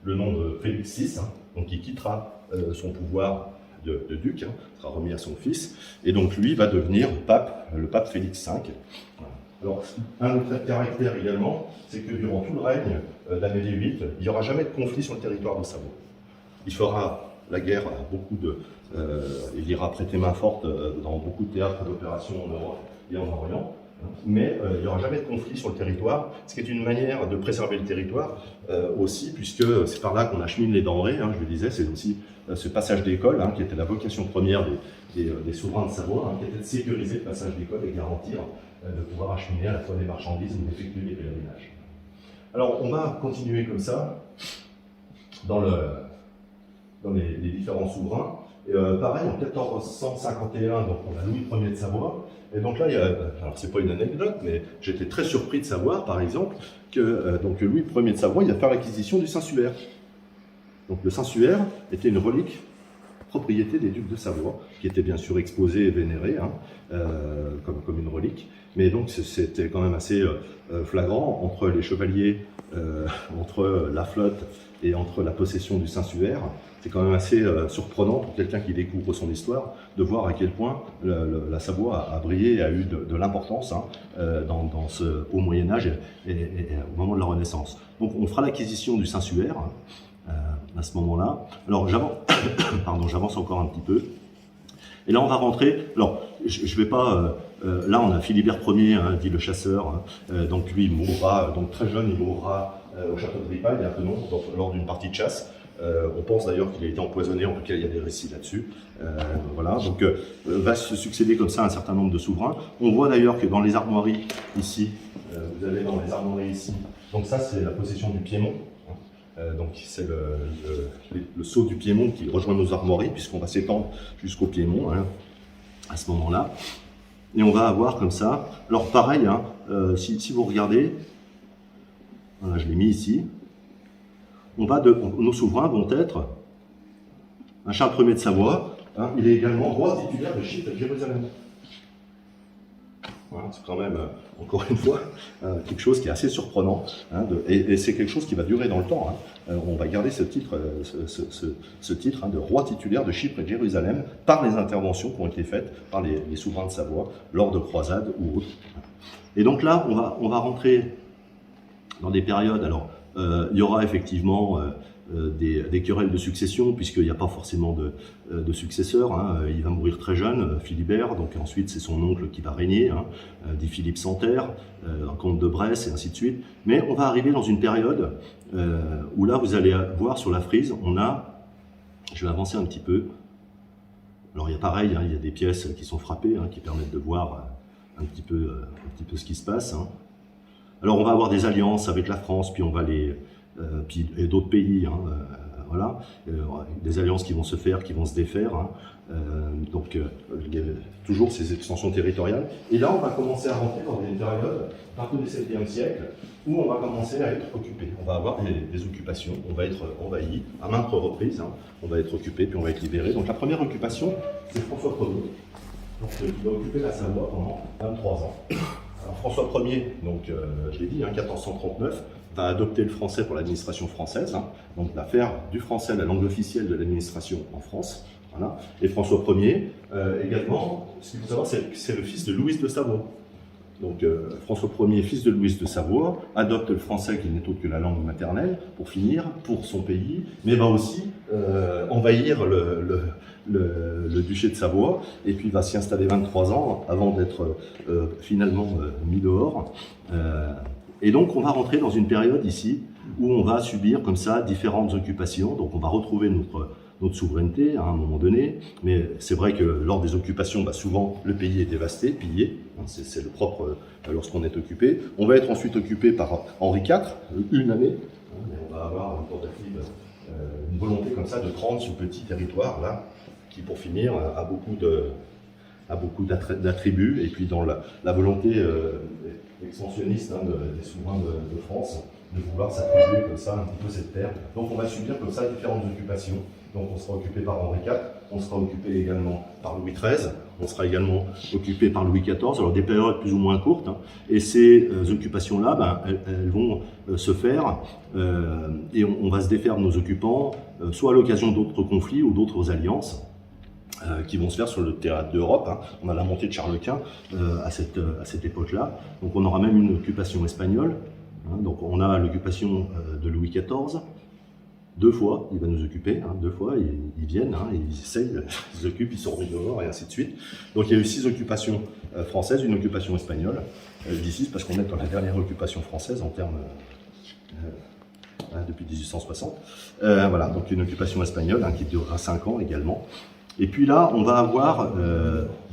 S1: le nom de Félix VI, hein, donc il quittera son pouvoir de duc, hein, sera remis à son fils, et donc lui va devenir pape, le pape Félix V. Voilà. Alors, un autre caractère également, c'est que durant tout le règne d'Amédée VIII, il n'y aura jamais de conflit sur le territoire de Savoie. Il fera la guerre il ira prêter main forte dans beaucoup de théâtres d'opérations en Europe et en Orient. Mais il n'y aura jamais de conflit sur le territoire, ce qui est une manière de préserver le territoire aussi, puisque c'est par là qu'on achemine les denrées, je le disais, c'est aussi ce passage d'école, qui était la vocation première des souverains de Savoie, qui était de sécuriser le passage d'école et garantir de pouvoir acheminer à la fois des marchandises ou d'effectuer des pèlerinages. Alors on va continuer comme ça dans les différents souverains. Et, pareil, en 1451, donc on a Louis Ier de Savoie. Et donc là, alors c'est pas une anecdote, mais j'étais très surpris de savoir, par exemple, que donc Louis Ier de Savoie, il a fait l'acquisition du Saint-Suaire. Donc le Saint-Suaire était une relique propriété des ducs de Savoie, qui était bien sûr exposée et vénérée comme une relique. Mais donc c'était quand même assez flagrant entre les chevaliers, entre la flotte et entre la possession du Saint-Suaire. C'est quand même assez surprenant pour quelqu'un qui découvre son histoire de voir à quel point la Savoie a brillé et a eu de l'importance dans ce haut Moyen-Âge et au moment de la Renaissance. Donc on fera l'acquisition du Saint-Suaire à ce moment-là. Alors j'avance encore un petit peu. Et là on va rentrer, alors je vais pas, là on a Philibert Ier, dit le chasseur, donc lui il mourra, donc très jeune il mourra au château de Ripaille à Tenon, lors d'une partie de chasse. On pense d'ailleurs qu'il a été empoisonné, en tout cas il y a des récits là-dessus. Voilà, donc va se succéder comme ça un certain nombre de souverains. On voit d'ailleurs que dans les armoiries ici, vous avez dans les armoiries ici, donc ça c'est la possession du Piémont. Donc c'est le sceau du Piémont qui rejoint nos armoiries, puisqu'on va s'étendre jusqu'au Piémont à ce moment-là. Et on va avoir comme ça, alors pareil, si vous regardez, voilà, je l'ai mis ici, nos souverains vont être Charles Ier de Savoie, il est également roi titulaire de Chypre et de Jérusalem. Voilà, c'est quand même, encore une fois, quelque chose qui est assez surprenant, et c'est quelque chose qui va durer dans le temps. On va garder ce titre, ce titre de roi titulaire de Chypre et de Jérusalem par les interventions qui ont été faites par les souverains de Savoie lors de croisades ou autres. Et donc là, on va rentrer dans des périodes. Alors, il y aura effectivement des querelles de succession, puisqu'il n'y a pas forcément de successeur. Il va mourir très jeune, Philibert, donc ensuite c'est son oncle qui va régner, dit Philippe Santerre, comte de Bresse, et ainsi de suite. Mais on va arriver dans une période où là, vous allez voir sur la frise, je vais avancer un petit peu. Alors il y a pareil, il y a des pièces qui sont frappées, qui permettent de voir un petit peu ce qui se passe. Alors on va avoir des alliances avec la France, puis on va et d'autres pays, voilà, des alliances qui vont se faire, qui vont se défaire, donc il y a toujours ces extensions territoriales. Et là on va commencer à rentrer dans une période, à partir du XVIIe siècle, où on va commencer à être occupé. On va avoir des occupations, on va être envahi à maintes reprises, on va être occupé, puis on va être libéré. Donc la première occupation, c'est François Ier, donc, qui va occuper la Savoie pendant 23 ans. Alors François Ier, donc je l'ai dit, 1439, va adopter le français pour l'administration française, donc va faire du français la langue officielle de l'administration en France. Voilà. Et François Ier, également, ce qu'il faut savoir, c'est que c'est le fils de Louise de Savoie. Donc François Ier, fils de Louise de Savoie, adopte le français qui n'est autre que la langue maternelle pour finir, pour son pays, mais va aussi envahir le duché de Savoie, et puis va s'y installer 23 ans avant d'être finalement mis dehors. Et donc on va rentrer dans une période ici où on va subir comme ça différentes occupations, donc on va retrouver notre souveraineté à un moment donné, mais c'est vrai que lors des occupations, souvent le pays est dévasté, pillé, c'est le propre lorsqu'on est occupé. On va être ensuite occupé par Henri IV, une année, et on va avoir une tentative, une volonté comme ça de prendre ce petit territoire là, qui pour finir a beaucoup d'attributs, et puis dans la volonté expansionniste des souverains de France, de vouloir s'attribuer comme ça un petit peu cette terre. Donc on va subir comme ça différentes occupations. Donc on sera occupé par Henri IV, on sera occupé également par Louis XIII, on sera également occupé par Louis XIV, alors des périodes plus ou moins courtes, et ces occupations-là, elles vont se faire, et on va se défaire de nos occupants, soit à l'occasion d'autres conflits ou d'autres alliances, qui vont se faire sur le théâtre d'Europe. On a la montée de Charles Quint à cette époque-là, donc on aura même une occupation espagnole, donc on a l'occupation de Louis XIV, 2 fois, il va nous occuper, 2 fois, ils viennent, ils essayent, ils s'occupent, ils sont remis dehors, et ainsi de suite. Donc il y a eu 6 occupations françaises, une occupation espagnole. Je dis 6 parce qu'on est dans la dernière occupation française en termes depuis 1860. Voilà, donc une occupation espagnole qui durera 5 ans également. Et puis là, on va avoir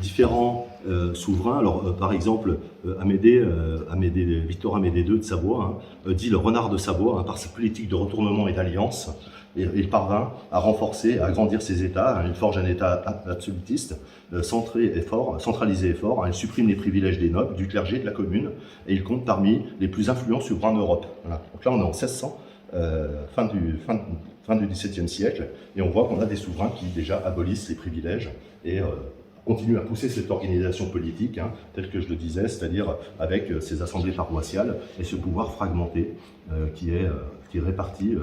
S1: différents souverains. Alors, par exemple, Victor Amédée II de Savoie, dit le renard de Savoie, par sa politique de retournement et d'alliance, il parvint à renforcer, à agrandir ses États. Il forge un État absolutiste, centralisé et fort. Il supprime les privilèges des nobles, du clergé, de la commune, et il compte parmi les plus influents souverains d'Europe. Voilà. Donc là, on est en 1600, fin du XVIIe siècle, et on voit qu'on a des souverains qui déjà abolissent les privilèges et continuent à pousser cette organisation politique, telle que je le disais, c'est-à-dire avec ces assemblées paroissiales et ce pouvoir fragmenté qui est réparti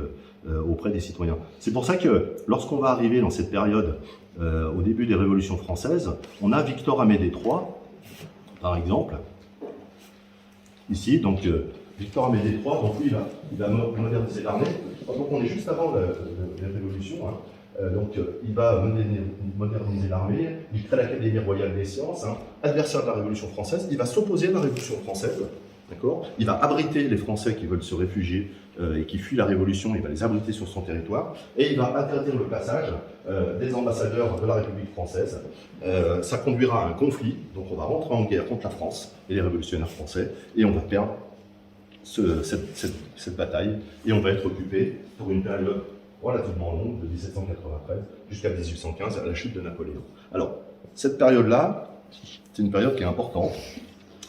S1: auprès des citoyens. C'est pour ça que lorsqu'on va arriver dans cette période, au début des révolutions françaises, on a Victor Amédée III, par exemple, ici, donc Victor Amédée III, donc lui, il va moderniser l'armée. Donc on est juste avant la Révolution, donc il va moderniser l'armée, il crée l'Académie royale des sciences, adversaire de la Révolution française, il va s'opposer à la Révolution française, d'accord ? Il va abriter les Français qui veulent se réfugier et qui fuient la Révolution, il va les abriter sur son territoire, et il va interdire le passage des ambassadeurs de la République française. Ça conduira à un conflit, donc on va rentrer en guerre contre la France et les révolutionnaires français, et on va perdre cette bataille, et on va être occupé pour une période relativement longue, de 1793 jusqu'à 1815, à la chute de Napoléon. Alors, cette période-là, c'est une période qui est importante.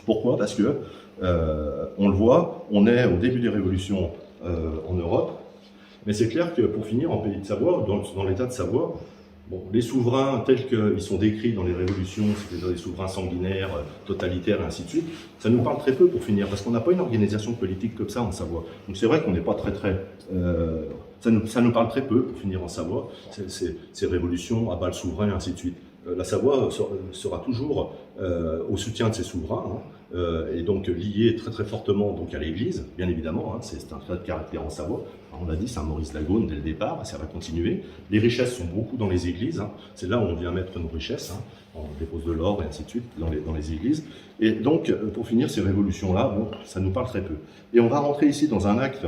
S1: Pourquoi ? Parce que, on le voit, on est au début des révolutions en Europe, mais c'est clair que pour finir, en pays de Savoie, dans l'état de Savoie, bon, les souverains tels qu'ils sont décrits dans les révolutions, c'est-à-dire des souverains sanguinaires, totalitaires et ainsi de suite, ça nous parle très peu pour finir, parce qu'on n'a pas une organisation politique comme ça en Savoie. Donc c'est vrai qu'on n'est pas ça nous parle très peu pour finir en Savoie, ces révolutions à bal souverain et ainsi de suite. La Savoie sera toujours au soutien de ses souverains, et donc liée très très fortement donc à l'Église, bien évidemment, c'est un trait de caractère en Savoie. On l'a dit, Saint-Maurice d'Agone dès le départ, ça va continuer. Les richesses sont beaucoup dans les églises, c'est là où on vient mettre nos richesses, on dépose de l'or et ainsi de suite dans les églises. Et donc, pour finir, ces révolutions-là, bon, ça nous parle très peu. Et on va rentrer ici dans un acte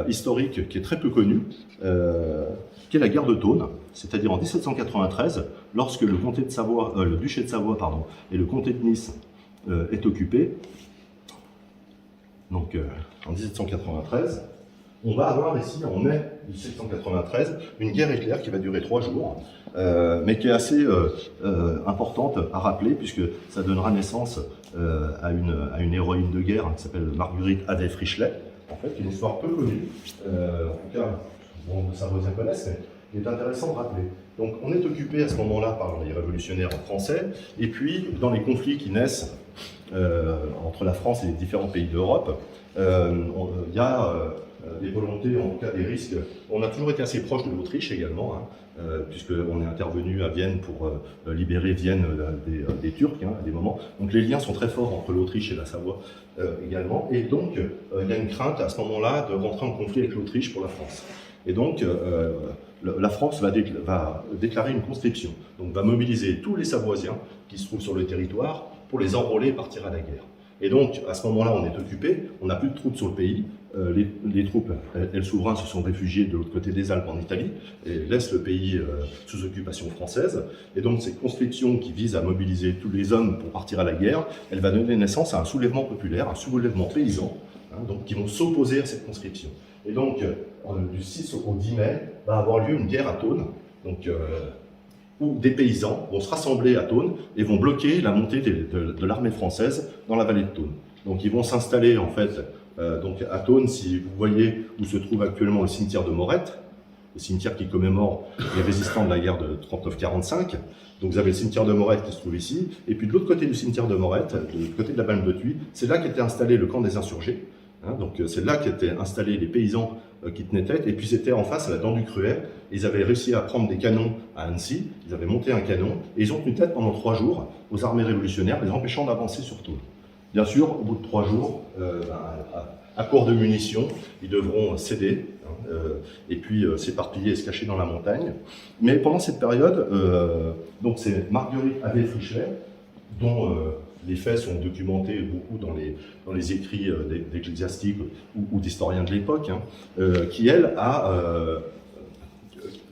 S1: historique qui est très peu connu, qui est la guerre de Thônes, c'est-à-dire en 1793, lorsque le comté de Savoie, le duché de Savoie, pardon, et le comté de Nice est occupé. Donc, en 1793, on va avoir ici, en mai 1793, une guerre éclair qui va durer 3 jours, mais qui est assez importante à rappeler, puisque ça donnera naissance à une héroïne de guerre qui s'appelle Marguerite Adet Frischlet, en fait, une histoire peu connue, en tout cas, bon, les Savoisiens connaissent, mais il est intéressant de rappeler. Donc, on est occupé à ce moment-là par les révolutionnaires français, et puis, dans les conflits qui naissent entre la France et les différents pays d'Europe, il y a des volontés, en tout cas des risques. On a toujours été assez proche de l'Autriche également, puisqu'on est intervenu à Vienne pour libérer Vienne des Turcs à des moments. Donc les liens sont très forts entre l'Autriche et la Savoie également. Et donc il y a une crainte à ce moment-là de rentrer en conflit avec l'Autriche pour la France. Et donc la France va déclarer une conscription, donc va mobiliser tous les Savoisiens qui se trouvent sur le territoire pour les enrôler et partir à la guerre. Et donc, à ce moment-là, on est occupé, on n'a plus de troupes sur le pays, les troupes et le souverain se sont réfugiés de l'autre côté des Alpes en Italie, et laissent le pays sous occupation française. Et donc, cette conscription qui vise à mobiliser tous les hommes pour partir à la guerre, elle va donner naissance à un soulèvement populaire, un soulèvement paysan, donc, qui vont s'opposer à cette conscription. Et donc, du 6 au 10 mai, va avoir lieu une guerre à Thônes, donc, où des paysans vont se rassembler à Thônes et vont bloquer la montée de l'armée française dans la vallée de Thônes. Donc ils vont s'installer en fait donc à Thônes, si vous voyez où se trouve actuellement le cimetière de Morette, le cimetière qui commémore les résistants de la guerre de 39-45. Donc vous avez le cimetière de Morette qui se trouve ici, et puis de l'autre côté du cimetière de Morette, de l'autre côté de la Balme de Thuy, c'est là qu'était installé le camp des insurgés. Donc c'est là qu'étaient installés les paysans qui tenaient tête, et puis c'était en face à la Dent du Cruet. Ils avaient réussi à prendre des canons à Annecy, ils avaient monté un canon, et ils ont tenu tête pendant 3 jours aux armées révolutionnaires, les empêchant d'avancer sur Thônes. Bien sûr, au bout de 3 jours, à court de munitions, ils devront céder, et puis s'éparpiller et se cacher dans la montagne. Mais pendant cette période, donc c'est Marguerite Adet-Frischlet, dont les faits sont documentés beaucoup dans les écrits d'ecclésiastiques ou d'historiens de l'époque, hein, qui elle a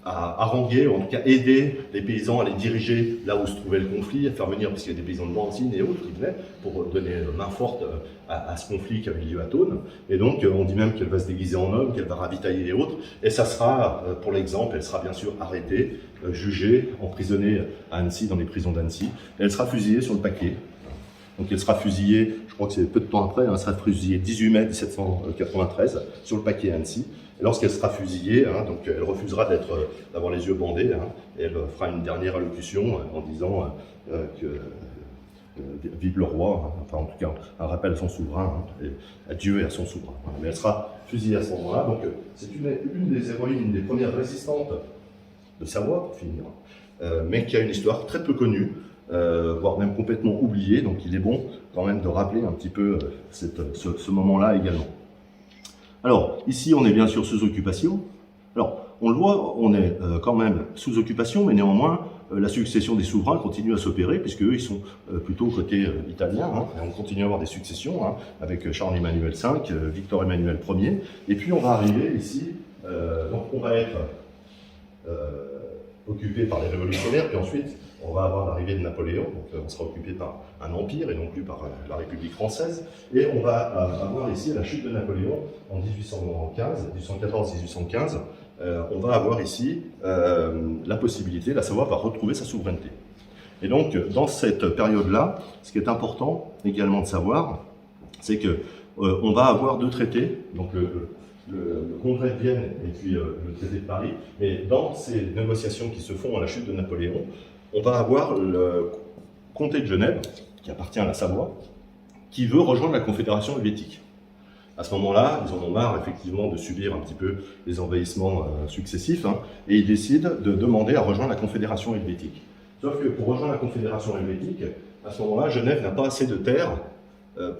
S1: harangué, ou en tout cas aidé les paysans à les diriger là où se trouvait le conflit, à faire venir, parce qu'il y a des paysans de Manzine et autres qui venaient pour donner main forte à ce conflit qui avait lieu à Thônes. Et donc on dit même qu'elle va se déguiser en homme, qu'elle va ravitailler les autres, et ça sera, pour l'exemple, elle sera bien sûr arrêtée, jugée, emprisonnée à Annecy, dans les prisons d'Annecy, et elle sera fusillée sur le paquet. Donc elle sera fusillée, je crois que c'est peu de temps après, elle sera fusillée 18 mai 1793 sur le paquet à Annecy. Et lorsqu'elle sera fusillée, hein, donc elle refusera d'avoir les yeux bandés, hein, et elle fera une dernière allocution en disant que vive le roi, hein, enfin en tout cas un rappel à son souverain, hein, et à Dieu et à son souverain. Hein. Mais elle sera fusillée à ce moment-là, donc c'est une des héroïnes, une des premières résistantes de Savoie, pour finir, mais qui a une histoire très peu connue, voire même complètement oubliée, donc il est bon quand même de rappeler un petit peu ce moment-là également. Alors, ici, on est bien sûr sous occupation. Alors, on le voit, on est quand même sous occupation, mais néanmoins, la succession des souverains continue à s'opérer, puisque eux, ils sont plutôt côté italien. Hein, et on continue à avoir des successions, hein, avec Charles-Emmanuel V, Victor Emmanuel Ier. Et puis, on va arriver ici, donc on va être occupé par les révolutionnaires, puis ensuite, on va avoir l'arrivée de Napoléon, donc on sera occupé par un empire et non plus par la République française. Et on va avoir ici la chute de Napoléon en 1814-1815. On va avoir ici la possibilité, la Savoie va retrouver sa souveraineté. Et donc, dans cette période-là, ce qui est important également de savoir, c'est que on va avoir deux traités, donc le Congrès de Vienne et puis le traité de Paris. Mais dans ces négociations qui se font à la chute de Napoléon, on va avoir le comté de Genève, qui appartient à la Savoie, qui veut rejoindre la Confédération helvétique. À ce moment-là, ils en ont marre effectivement de subir un petit peu les envahissements successifs, hein, et ils décident de demander à rejoindre la Confédération helvétique. Sauf que pour rejoindre la Confédération helvétique, à ce moment-là, Genève n'a pas assez de terres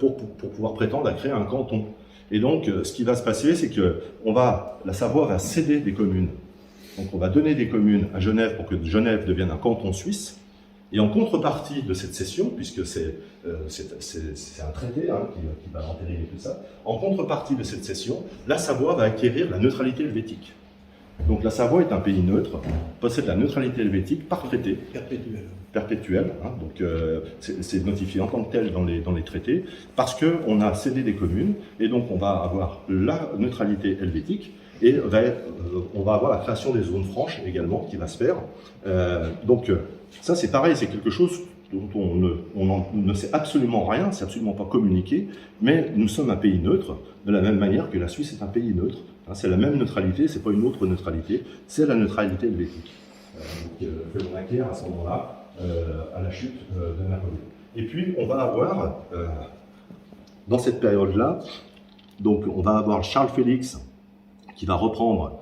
S1: pour pouvoir prétendre à créer un canton. Et donc, ce qui va se passer, c'est que la Savoie va céder des communes. Donc on va donner des communes à Genève pour que Genève devienne un canton suisse. Et en contrepartie de cette cession, puisque c'est un traité hein, qui va entériner tout ça, en contrepartie de cette cession, la Savoie va acquérir la neutralité helvétique. Donc la Savoie est un pays neutre, possède la neutralité helvétique par traité. Perpétuelle. Hein, donc c'est notifié en tant que tel dans les traités, parce qu'on a cédé des communes, et donc on va avoir la neutralité helvétique, et on va avoir la création des zones franches également qui va se faire. Donc ça c'est pareil, c'est quelque chose dont on ne sait absolument rien, c'est absolument pas communiqué, mais nous sommes un pays neutre, de la même manière que la Suisse est un pays neutre. Hein, c'est la même neutralité, c'est pas une autre neutralité, c'est la neutralité helvétique. Que l'on acquiert à ce moment-là, à la chute de Napoléon. Et puis on va avoir, dans cette période-là, donc on va avoir Charles Félix, qui va reprendre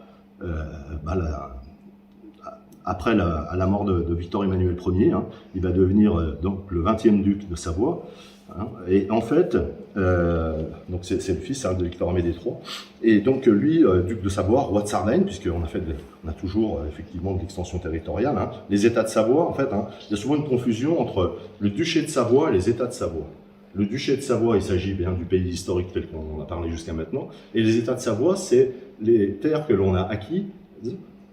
S1: après à la mort de Victor Emmanuel Ier, hein, il va devenir donc le 20e duc de Savoie. Hein, et en fait, donc c'est le fils hein, de Victor Amédée III, et donc lui, duc de Savoie, roi de Sardaigne, puisqu'on a toujours effectivement de l'extension territoriale. Hein, les États de Savoie, en fait, hein, il y a souvent une confusion entre le duché de Savoie et les États de Savoie. Le duché de Savoie, il s'agit bien du pays historique tel qu'on en a parlé jusqu'à maintenant, et les États de Savoie, c'est les terres que l'on a acquises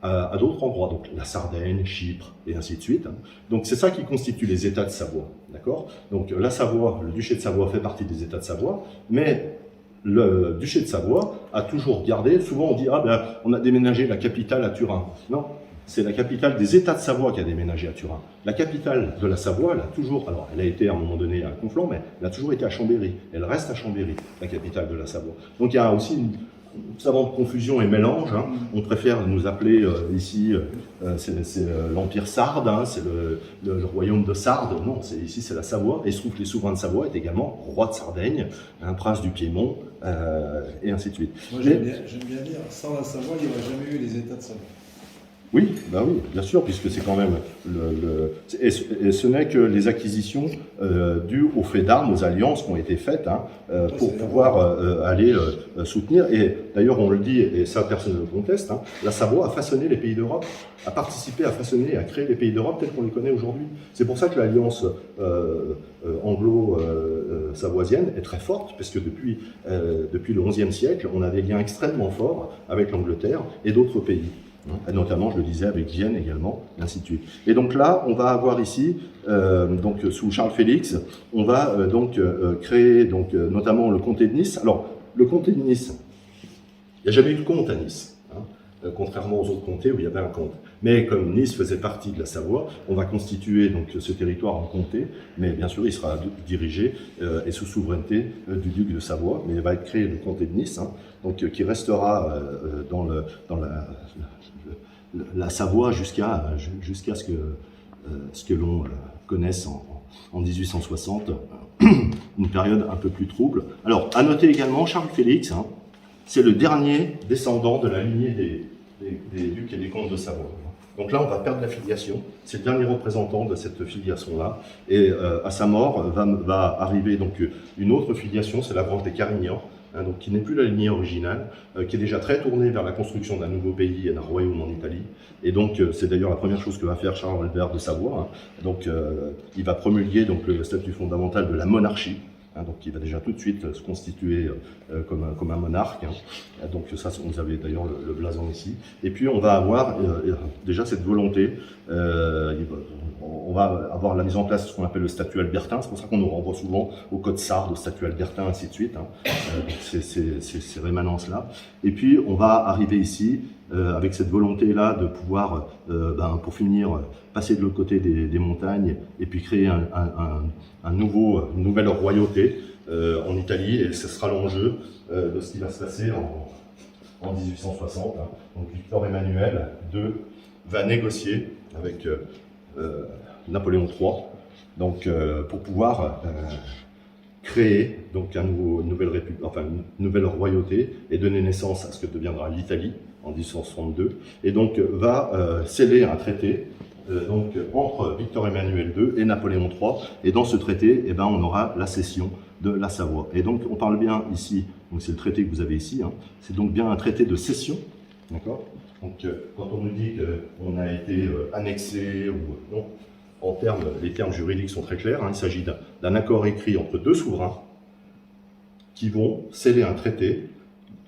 S1: à d'autres endroits, donc la Sardaigne, Chypre, et ainsi de suite. Donc c'est ça qui constitue les États de Savoie, d'accord? Donc la Savoie, le duché de Savoie fait partie des États de Savoie, mais le duché de Savoie a toujours gardé, souvent on dit, ah ben on a déménagé la capitale à Turin. Non, c'est la capitale des États de Savoie qui a déménagé à Turin. La capitale de la Savoie, elle a toujours, alors elle a été à un moment donné à Conflans, mais elle a toujours été à Chambéry. Elle reste à Chambéry, la capitale de la Savoie. Donc il y a aussi une savante confusion et mélange. Hein. On préfère nous appeler ici, c'est l'Empire Sarde, hein, c'est le royaume de Sarde. Non, ici c'est la Savoie. Et il se trouve que les souverains de Savoie est également roi de Sardaigne, un prince du Piémont, et ainsi de suite.
S2: Moi j'aime bien dire, sans la Savoie, il n'y aurait jamais eu les États de Savoie.
S1: Oui, bah oui, bien sûr, puisque c'est quand même et ce n'est que les acquisitions dues aux faits d'armes, aux alliances qui ont été faites pour pouvoir aller soutenir. Et d'ailleurs, on le dit, et ça personne ne le conteste, la Savoie a façonné les pays d'Europe, a participé à façonner, à créer les pays d'Europe tels qu'on les connaît aujourd'hui. C'est pour ça que l'alliance anglo-savoisienne est très forte, parce que depuis le XIe siècle, on a des liens extrêmement forts avec l'Angleterre et d'autres pays. Notamment, je le disais, avec Vienne également, et ainsi de suite. Et donc là, on va avoir ici, donc sous Charles Félix, on va créer donc, notamment le comté de Nice. Alors, le comté de Nice, il n'y a jamais eu de comte à Nice, contrairement aux autres comtés où il y avait un comte. Mais comme Nice faisait partie de la Savoie, on va constituer donc ce territoire en comté, mais bien sûr il sera dirigé et sous souveraineté du duc de Savoie, mais il va être créé le comté de Nice, donc qui restera dans la Savoie jusqu'à ce que l'on connaisse en 1860, une période un peu plus trouble. Alors, à noter également, Charles Félix, c'est le dernier descendant de la lignée des ducs et des comtes de Savoie. Donc là, on va perdre la filiation. C'est le dernier représentant de cette filiation-là. Et à sa mort, va arriver donc une autre filiation, c'est la branche des Carignans, donc qui n'est plus la lignée originale, qui est déjà très tournée vers la construction d'un nouveau pays et d'un royaume en Italie. Et donc, c'est d'ailleurs la première chose que va faire Charles Albert de Savoie. Donc, il va promulguer donc, le statut fondamental de la monarchie. Donc il va déjà tout de suite se constituer comme un monarque. Donc ça, vous avez d'ailleurs le blason ici. Et puis on va avoir déjà cette volonté, on va avoir la mise en place de ce qu'on appelle le statut albertain. C'est pour ça qu'on nous renvoie souvent au code Sardes, au statut albertain, ainsi de suite. Ces rémanences-là. Et puis on va arriver ici avec cette volonté-là de pouvoir, pour finir, passer de l'autre côté des montagnes et puis créer une nouvelle royauté en Italie. Et ce sera l'enjeu de ce qui va se passer en 1860. Donc Victor Emmanuel II va négocier avec Napoléon III donc, pour pouvoir créer donc, une nouvelle royauté et donner naissance à ce que deviendra l'Italie en 1862, et donc va sceller un traité entre Victor Emmanuel II et Napoléon III, et dans ce traité, on aura la cession de la Savoie. Et donc on parle bien ici, donc c'est le traité que vous avez ici, c'est donc bien un traité de cession, d'accord. Donc quand on nous dit qu'on a été annexé ou non, les termes juridiques sont très clairs, il s'agit d'un accord écrit entre deux souverains qui vont sceller un traité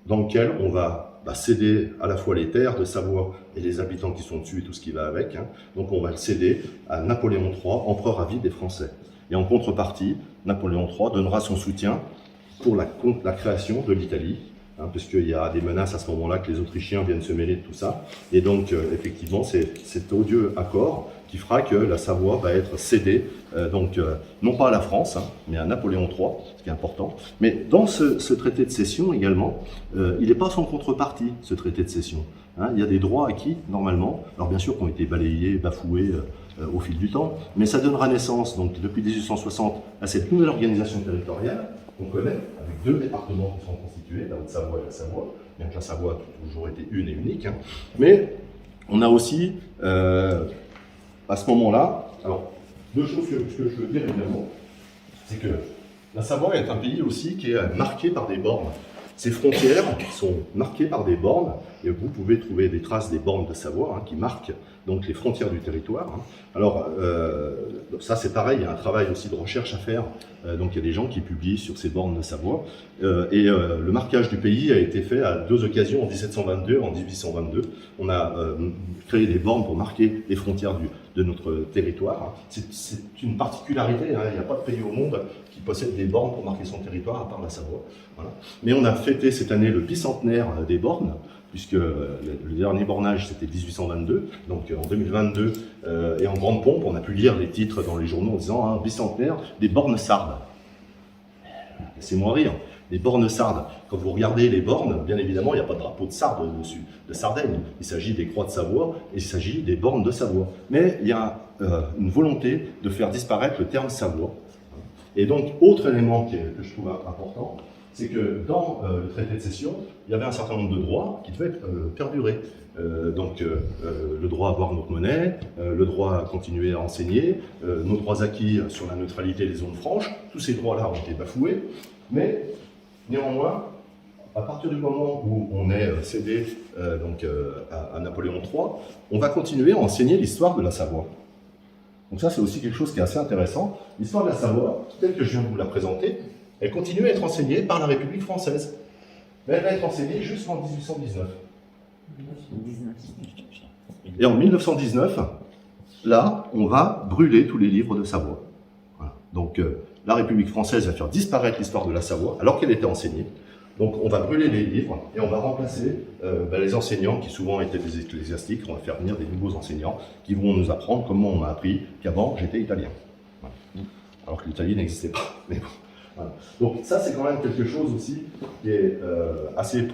S1: dans lequel on va céder à la fois les terres de Savoie et les habitants qui sont dessus et tout ce qui va avec. Donc on va le céder à Napoléon III, empereur à vie des Français. Et en contrepartie, Napoléon III donnera son soutien pour la création de l'Italie, puisqu'il y a des menaces à ce moment-là que les Autrichiens viennent se mêler de tout ça. Et donc, effectivement, c'est cet odieux accord qui fera que la Savoie va être cédée, non pas à la France, mais à Napoléon III, ce qui est important. Mais dans ce traité de cession également, il n'est pas sans contrepartie, ce traité de cession. Il y a des droits acquis, normalement, alors bien sûr qui ont été balayés, bafoués au fil du temps, mais ça donnera naissance, donc depuis 1860, à cette nouvelle organisation territoriale qu'on connaît, avec deux départements qui sont constitués, la Haute-Savoie et la Savoie, bien que la Savoie a toujours été une et unique. Mais on a aussi, à ce moment-là, alors, deux choses que je veux dire évidemment, c'est que la Savoie est un pays aussi qui est marqué par des bornes. Ces frontières sont marquées par des bornes, et vous pouvez trouver des traces des bornes de Savoie qui marquent donc les frontières du territoire. Alors ça c'est pareil, il y a un travail aussi de recherche à faire, donc il y a des gens qui publient sur ces bornes de Savoie, et le marquage du pays a été fait à deux occasions, en 1722 et en 1822. On a créé des bornes pour marquer les frontières de notre territoire. C'est une particularité, il n'y a pas de pays au monde qui possède des bornes pour marquer son territoire, à part la Savoie. Voilà. Mais on a fêté cette année le bicentenaire des bornes, puisque le dernier bornage c'était 1822, donc en 2022, et en grande pompe, on a pu lire les titres dans les journaux en disant bicentenaire des bornes sardes. Laissez-moi rire, les bornes sardes. Quand vous regardez les bornes, bien évidemment, il n'y a pas de drapeau de Sardes dessus, de Sardaigne. Il s'agit des croix de Savoie et il s'agit des bornes de Savoie. Mais il y a une volonté de faire disparaître le terme Savoie. Et donc, autre élément que je trouve important, c'est que dans le traité de cession, il y avait un certain nombre de droits qui devaient perdurer. Le droit à avoir notre monnaie, le droit à continuer à enseigner, nos droits acquis sur la neutralité des zones franches, tous ces droits-là ont été bafoués, mais néanmoins, à partir du moment où on est cédé à Napoléon III, on va continuer à enseigner l'histoire de la Savoie. Donc ça, c'est aussi quelque chose qui est assez intéressant. L'histoire de la Savoie, telle que je viens de vous la présenter, elle continue à être enseignée par la République française. Mais elle va être enseignée jusqu'en 1819. Et en 1919, là, on va brûler tous les livres de Savoie. Voilà. Donc la République française va faire disparaître l'histoire de la Savoie, alors qu'elle était enseignée. Donc on va brûler les livres et on va remplacer les enseignants qui souvent étaient des ecclésiastiques. On va faire venir des nouveaux enseignants qui vont nous apprendre comment on m'a appris qu'avant j'étais italien. Voilà. Alors que l'Italie n'existait pas. Mais bon, voilà. Donc ça c'est quand même quelque chose aussi qui est assez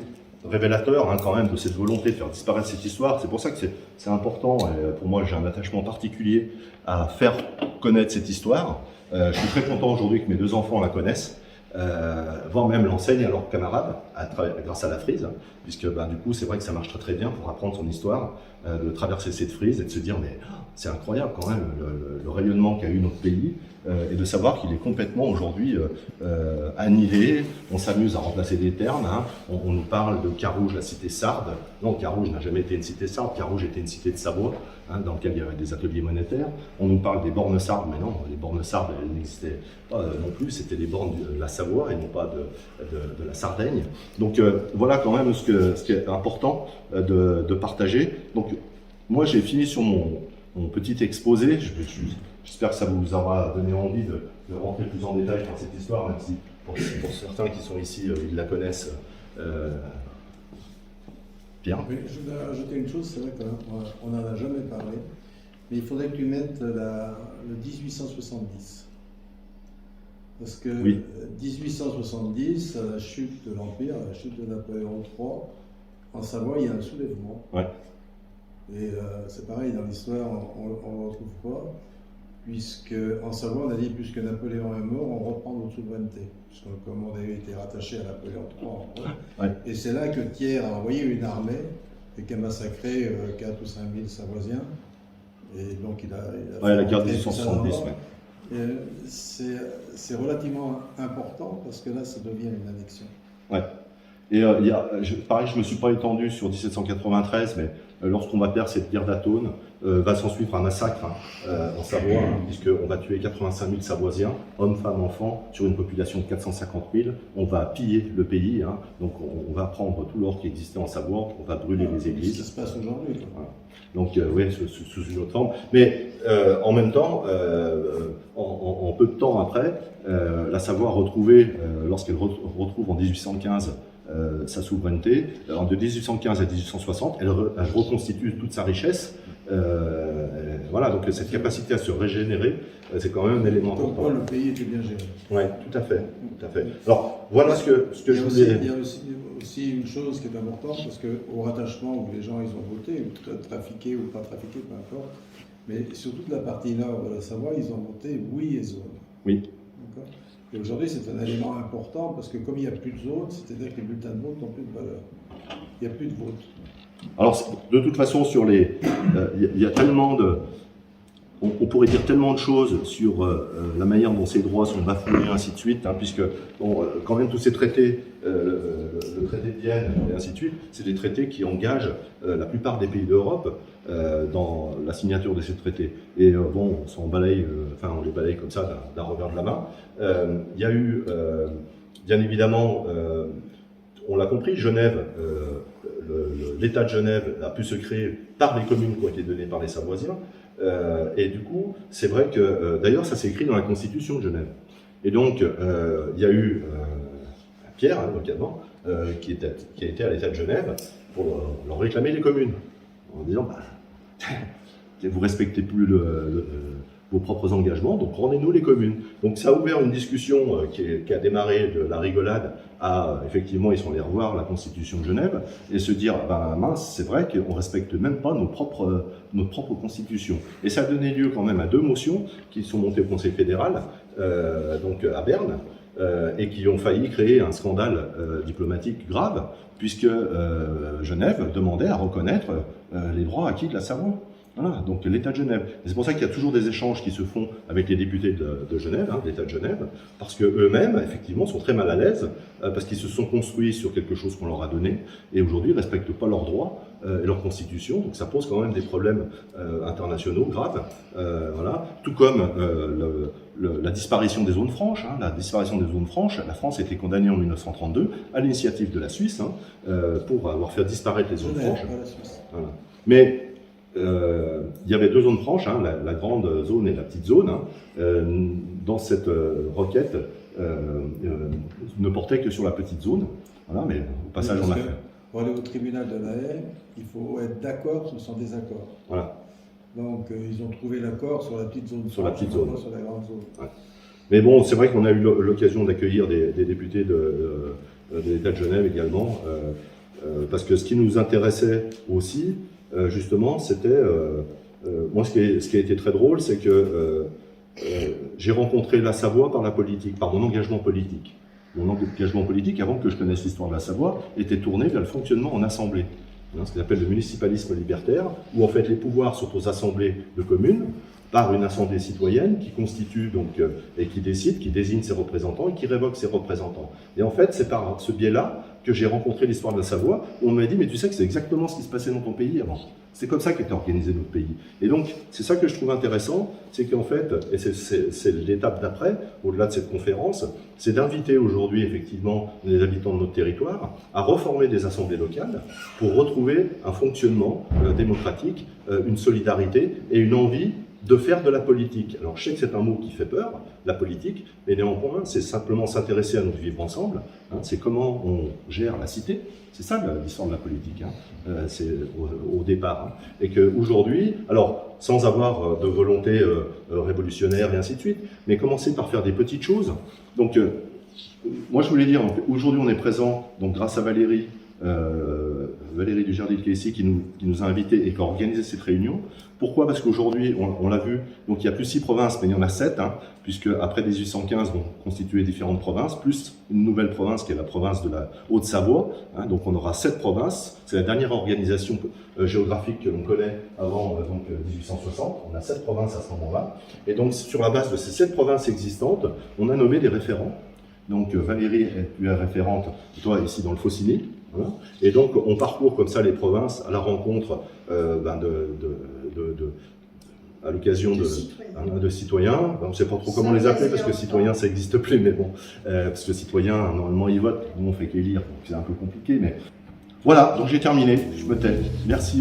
S1: révélateur quand même de cette volonté de faire disparaître cette histoire. C'est pour ça que c'est important, et pour moi j'ai un attachement particulier à faire connaître cette histoire. Je suis très content aujourd'hui que mes deux enfants la connaissent. Voire même l'enseigne à leurs camarades grâce à la frise, puisque du coup c'est vrai que ça marche très très bien pour apprendre son histoire, de traverser cette frise et de se dire mais c'est incroyable quand même le rayonnement qu'a eu notre pays, et de savoir qu'il est complètement aujourd'hui annihilé. On s'amuse à remplacer des termes, on nous parle de Carouge, la cité sarde. Non, Carouge n'a jamais été une cité sarde, Carouge était une cité de Savoie, dans laquelle il y avait des ateliers monétaires. On nous parle des bornes sardes, mais non, les bornes sardes elles n'existaient pas non plus, c'était les bornes de la Savoie et non pas de la Sardaigne. Donc voilà quand même ce qui est important de partager. Donc moi j'ai fini sur mon petit exposé. J'espère que ça vous aura donné envie de rentrer plus en détail dans cette histoire, même si pour certains qui sont ici, ils la connaissent bien.
S2: Oui, je voudrais rajouter une chose, c'est vrai qu'on n'en a jamais parlé, mais il faudrait que tu mettes le 1870. Parce que
S1: oui.
S2: 1870, à la chute de l'Empire, à la chute de Napoléon III, en Savoie, il y a un soulèvement.
S1: Ouais. Et
S2: c'est pareil, dans l'histoire, on ne le retrouve pas, puisque en Savoie, on a dit, puisque Napoléon est mort, on reprend notre souveraineté, puisque comme on avait été rattaché à Napoléon III. Ouais. Et c'est là que Thiers a envoyé une armée et qui a massacré 4 ou 5 000 Savoisiens. Et donc il a
S1: la guerre de 1870.
S2: C'est relativement important parce que là, ça devient une annexion.
S1: Ouais. Et pareil, je ne me suis pas étendu sur 1793, mais lorsqu'on va perdre cette guerre d'Atone, va s'en suivre un massacre en Savoie, puisqu'on va tuer 85 000 Savoisiens, hommes, femmes, enfants, sur une population de 450 000. On va piller le pays, donc on va prendre tout l'or qui existait en Savoie, on va brûler les églises.
S2: C'est ce qui se passe aujourd'hui.
S1: Voilà. Donc oui, sous une autre forme. Mais en même temps, en peu de temps après, la Savoie a retrouvé, lorsqu'elle retrouve en 1815 sa souveraineté, de 1815 à 1860, elle reconstitue toute sa richesse. Voilà, donc cette capacité à se régénérer, c'est quand même un élément important.
S2: Pourquoi le pays était bien géré.
S1: Oui, tout à fait, tout à fait. Alors, voilà ce que je voulais...
S2: Il y a aussi une chose qui est importante, parce qu'au rattachement où les gens ils ont voté, ou trafiqué ou pas trafiqué, peu importe, mais sur toute la partie nord de la Savoie, ils ont voté oui et zone.
S1: Oui.
S2: D'accord. Et aujourd'hui, c'est un élément important, parce que comme il n'y a plus de zone, c'est-à-dire que les bulletins de vote n'ont plus de valeur. Il n'y a plus de vote. Alors,
S1: de toute façon, sur les, il y a tellement de... On pourrait dire tellement de choses sur la manière dont ces droits sont bafoués, ainsi de suite, puisque quand même tous ces traités, le traité de Vienne et ainsi de suite, c'est des traités qui engagent la plupart des pays d'Europe dans la signature de ces traités. Et bon, on s'en balaye, on les balaye comme ça d'un revers de la main. Il y a eu, bien évidemment, on l'a compris, Genève, l'État de Genève a pu se créer par les communes qui ont été données par les Savoisiens. Et du coup, c'est vrai que, d'ailleurs, ça s'est écrit dans la Constitution de Genève. Et donc, il y a eu Pierre, localement, qui a été à l'État de Genève pour leur réclamer les communes, en disant vous respectez plus vos propres engagements, donc rendez-nous les communes. Donc ça a ouvert une discussion qui a démarré de la rigolade à, effectivement, ils sont allés revoir la Constitution de Genève et se dire, mince, c'est vrai qu'on ne respecte même pas notre propre Constitution. Et ça a donné lieu quand même à 2 motions qui sont montées au Conseil fédéral, donc à Berne, et qui ont failli créer un scandale diplomatique grave, puisque Genève demandait à reconnaître les droits acquis de la Savoie. Voilà, donc l'État de Genève. C'est pour ça qu'il y a toujours des échanges qui se font avec les députés de Genève, de l'État de Genève, parce qu'eux-mêmes, effectivement, sont très mal à l'aise, parce qu'ils se sont construits sur quelque chose qu'on leur a donné, et aujourd'hui ne respectent pas leurs droits et leur constitution, donc ça pose quand même des problèmes internationaux graves. Voilà. Tout comme la disparition des zones franches. La disparition des zones franches, la France a été condamnée en 1932, à l'initiative de la Suisse, pour avoir fait disparaître les zones franches. Voilà. Mais il y avait deux zones franches, la grande zone et la petite zone. Dans cette requête, ne portait que sur la petite zone. Voilà, mais au passage, on a fait.
S2: Pour aller au tribunal de La Haye, il faut être d'accord ou sans désaccord. Voilà. Donc, ils ont trouvé l'accord sur la petite zone.
S1: Sur la petite zone.
S2: Sur la grande zone.
S1: Ouais. Mais bon, c'est vrai qu'on a eu l'occasion d'accueillir des députés de l'État de Genève également, parce que ce qui nous intéressait aussi, justement, c'était... moi, ce qui a été très drôle, c'est que j'ai rencontré la Savoie par la politique, par mon engagement politique. Mon engagement politique, avant que je connaisse l'histoire de la Savoie, était tourné vers le fonctionnement en assemblée. Ce qu'on appelle le municipalisme libertaire, où en fait les pouvoirs sont aux assemblées de communes, par une assemblée citoyenne qui constitue donc et qui décide, qui désigne ses représentants et qui révoque ses représentants. Et en fait, c'est par ce biais-là que j'ai rencontré l'histoire de la Savoie, où on m'a dit « mais tu sais que c'est exactement ce qui se passait dans ton pays avant ». C'est comme ça qu'était organisé notre pays. Et donc, c'est ça que je trouve intéressant, c'est qu'en fait, et c'est l'étape d'après, au-delà de cette conférence, c'est d'inviter aujourd'hui, effectivement, les habitants de notre territoire à reformer des assemblées locales pour retrouver un fonctionnement démocratique, une solidarité et une envie de faire de la politique. Alors, je sais que c'est un mot qui fait peur, la politique, mais néanmoins, c'est simplement s'intéresser à notre vivre ensemble, c'est comment on gère la cité, c'est ça l'histoire de la politique, c'est au départ. Et qu'aujourd'hui, alors, sans avoir de volonté révolutionnaire et ainsi de suite, mais commencer par faire des petites choses. Donc, moi je voulais dire, aujourd'hui on est présent, donc grâce à Valérie Dujardin-Casey qui nous a invités et qui a organisé cette réunion. Pourquoi? Parce qu'aujourd'hui, on l'a vu, donc il n'y a plus 6 provinces, mais il y en a 7, puisque après 1815, on constituait différentes provinces, plus une nouvelle province qui est la province de la Haute-Savoie. Donc on aura 7 provinces. C'est la dernière organisation géographique que l'on connaît avant 1860. On a 7 provinces à ce moment-là. Et donc sur la base de ces 7 provinces existantes, on a nommé des référents. Donc Valérie, tu es référente, toi ici dans le Faucigny. Voilà. Et donc on parcourt comme ça les provinces à la rencontre à l'occasion de citoyens. On ne sait pas trop comment les appeler parce que citoyens ça n'existe plus, mais bon, parce que citoyens normalement ils votent, nous on fait qu'élire, donc c'est un peu compliqué, mais voilà, donc j'ai terminé, je me tais. Merci.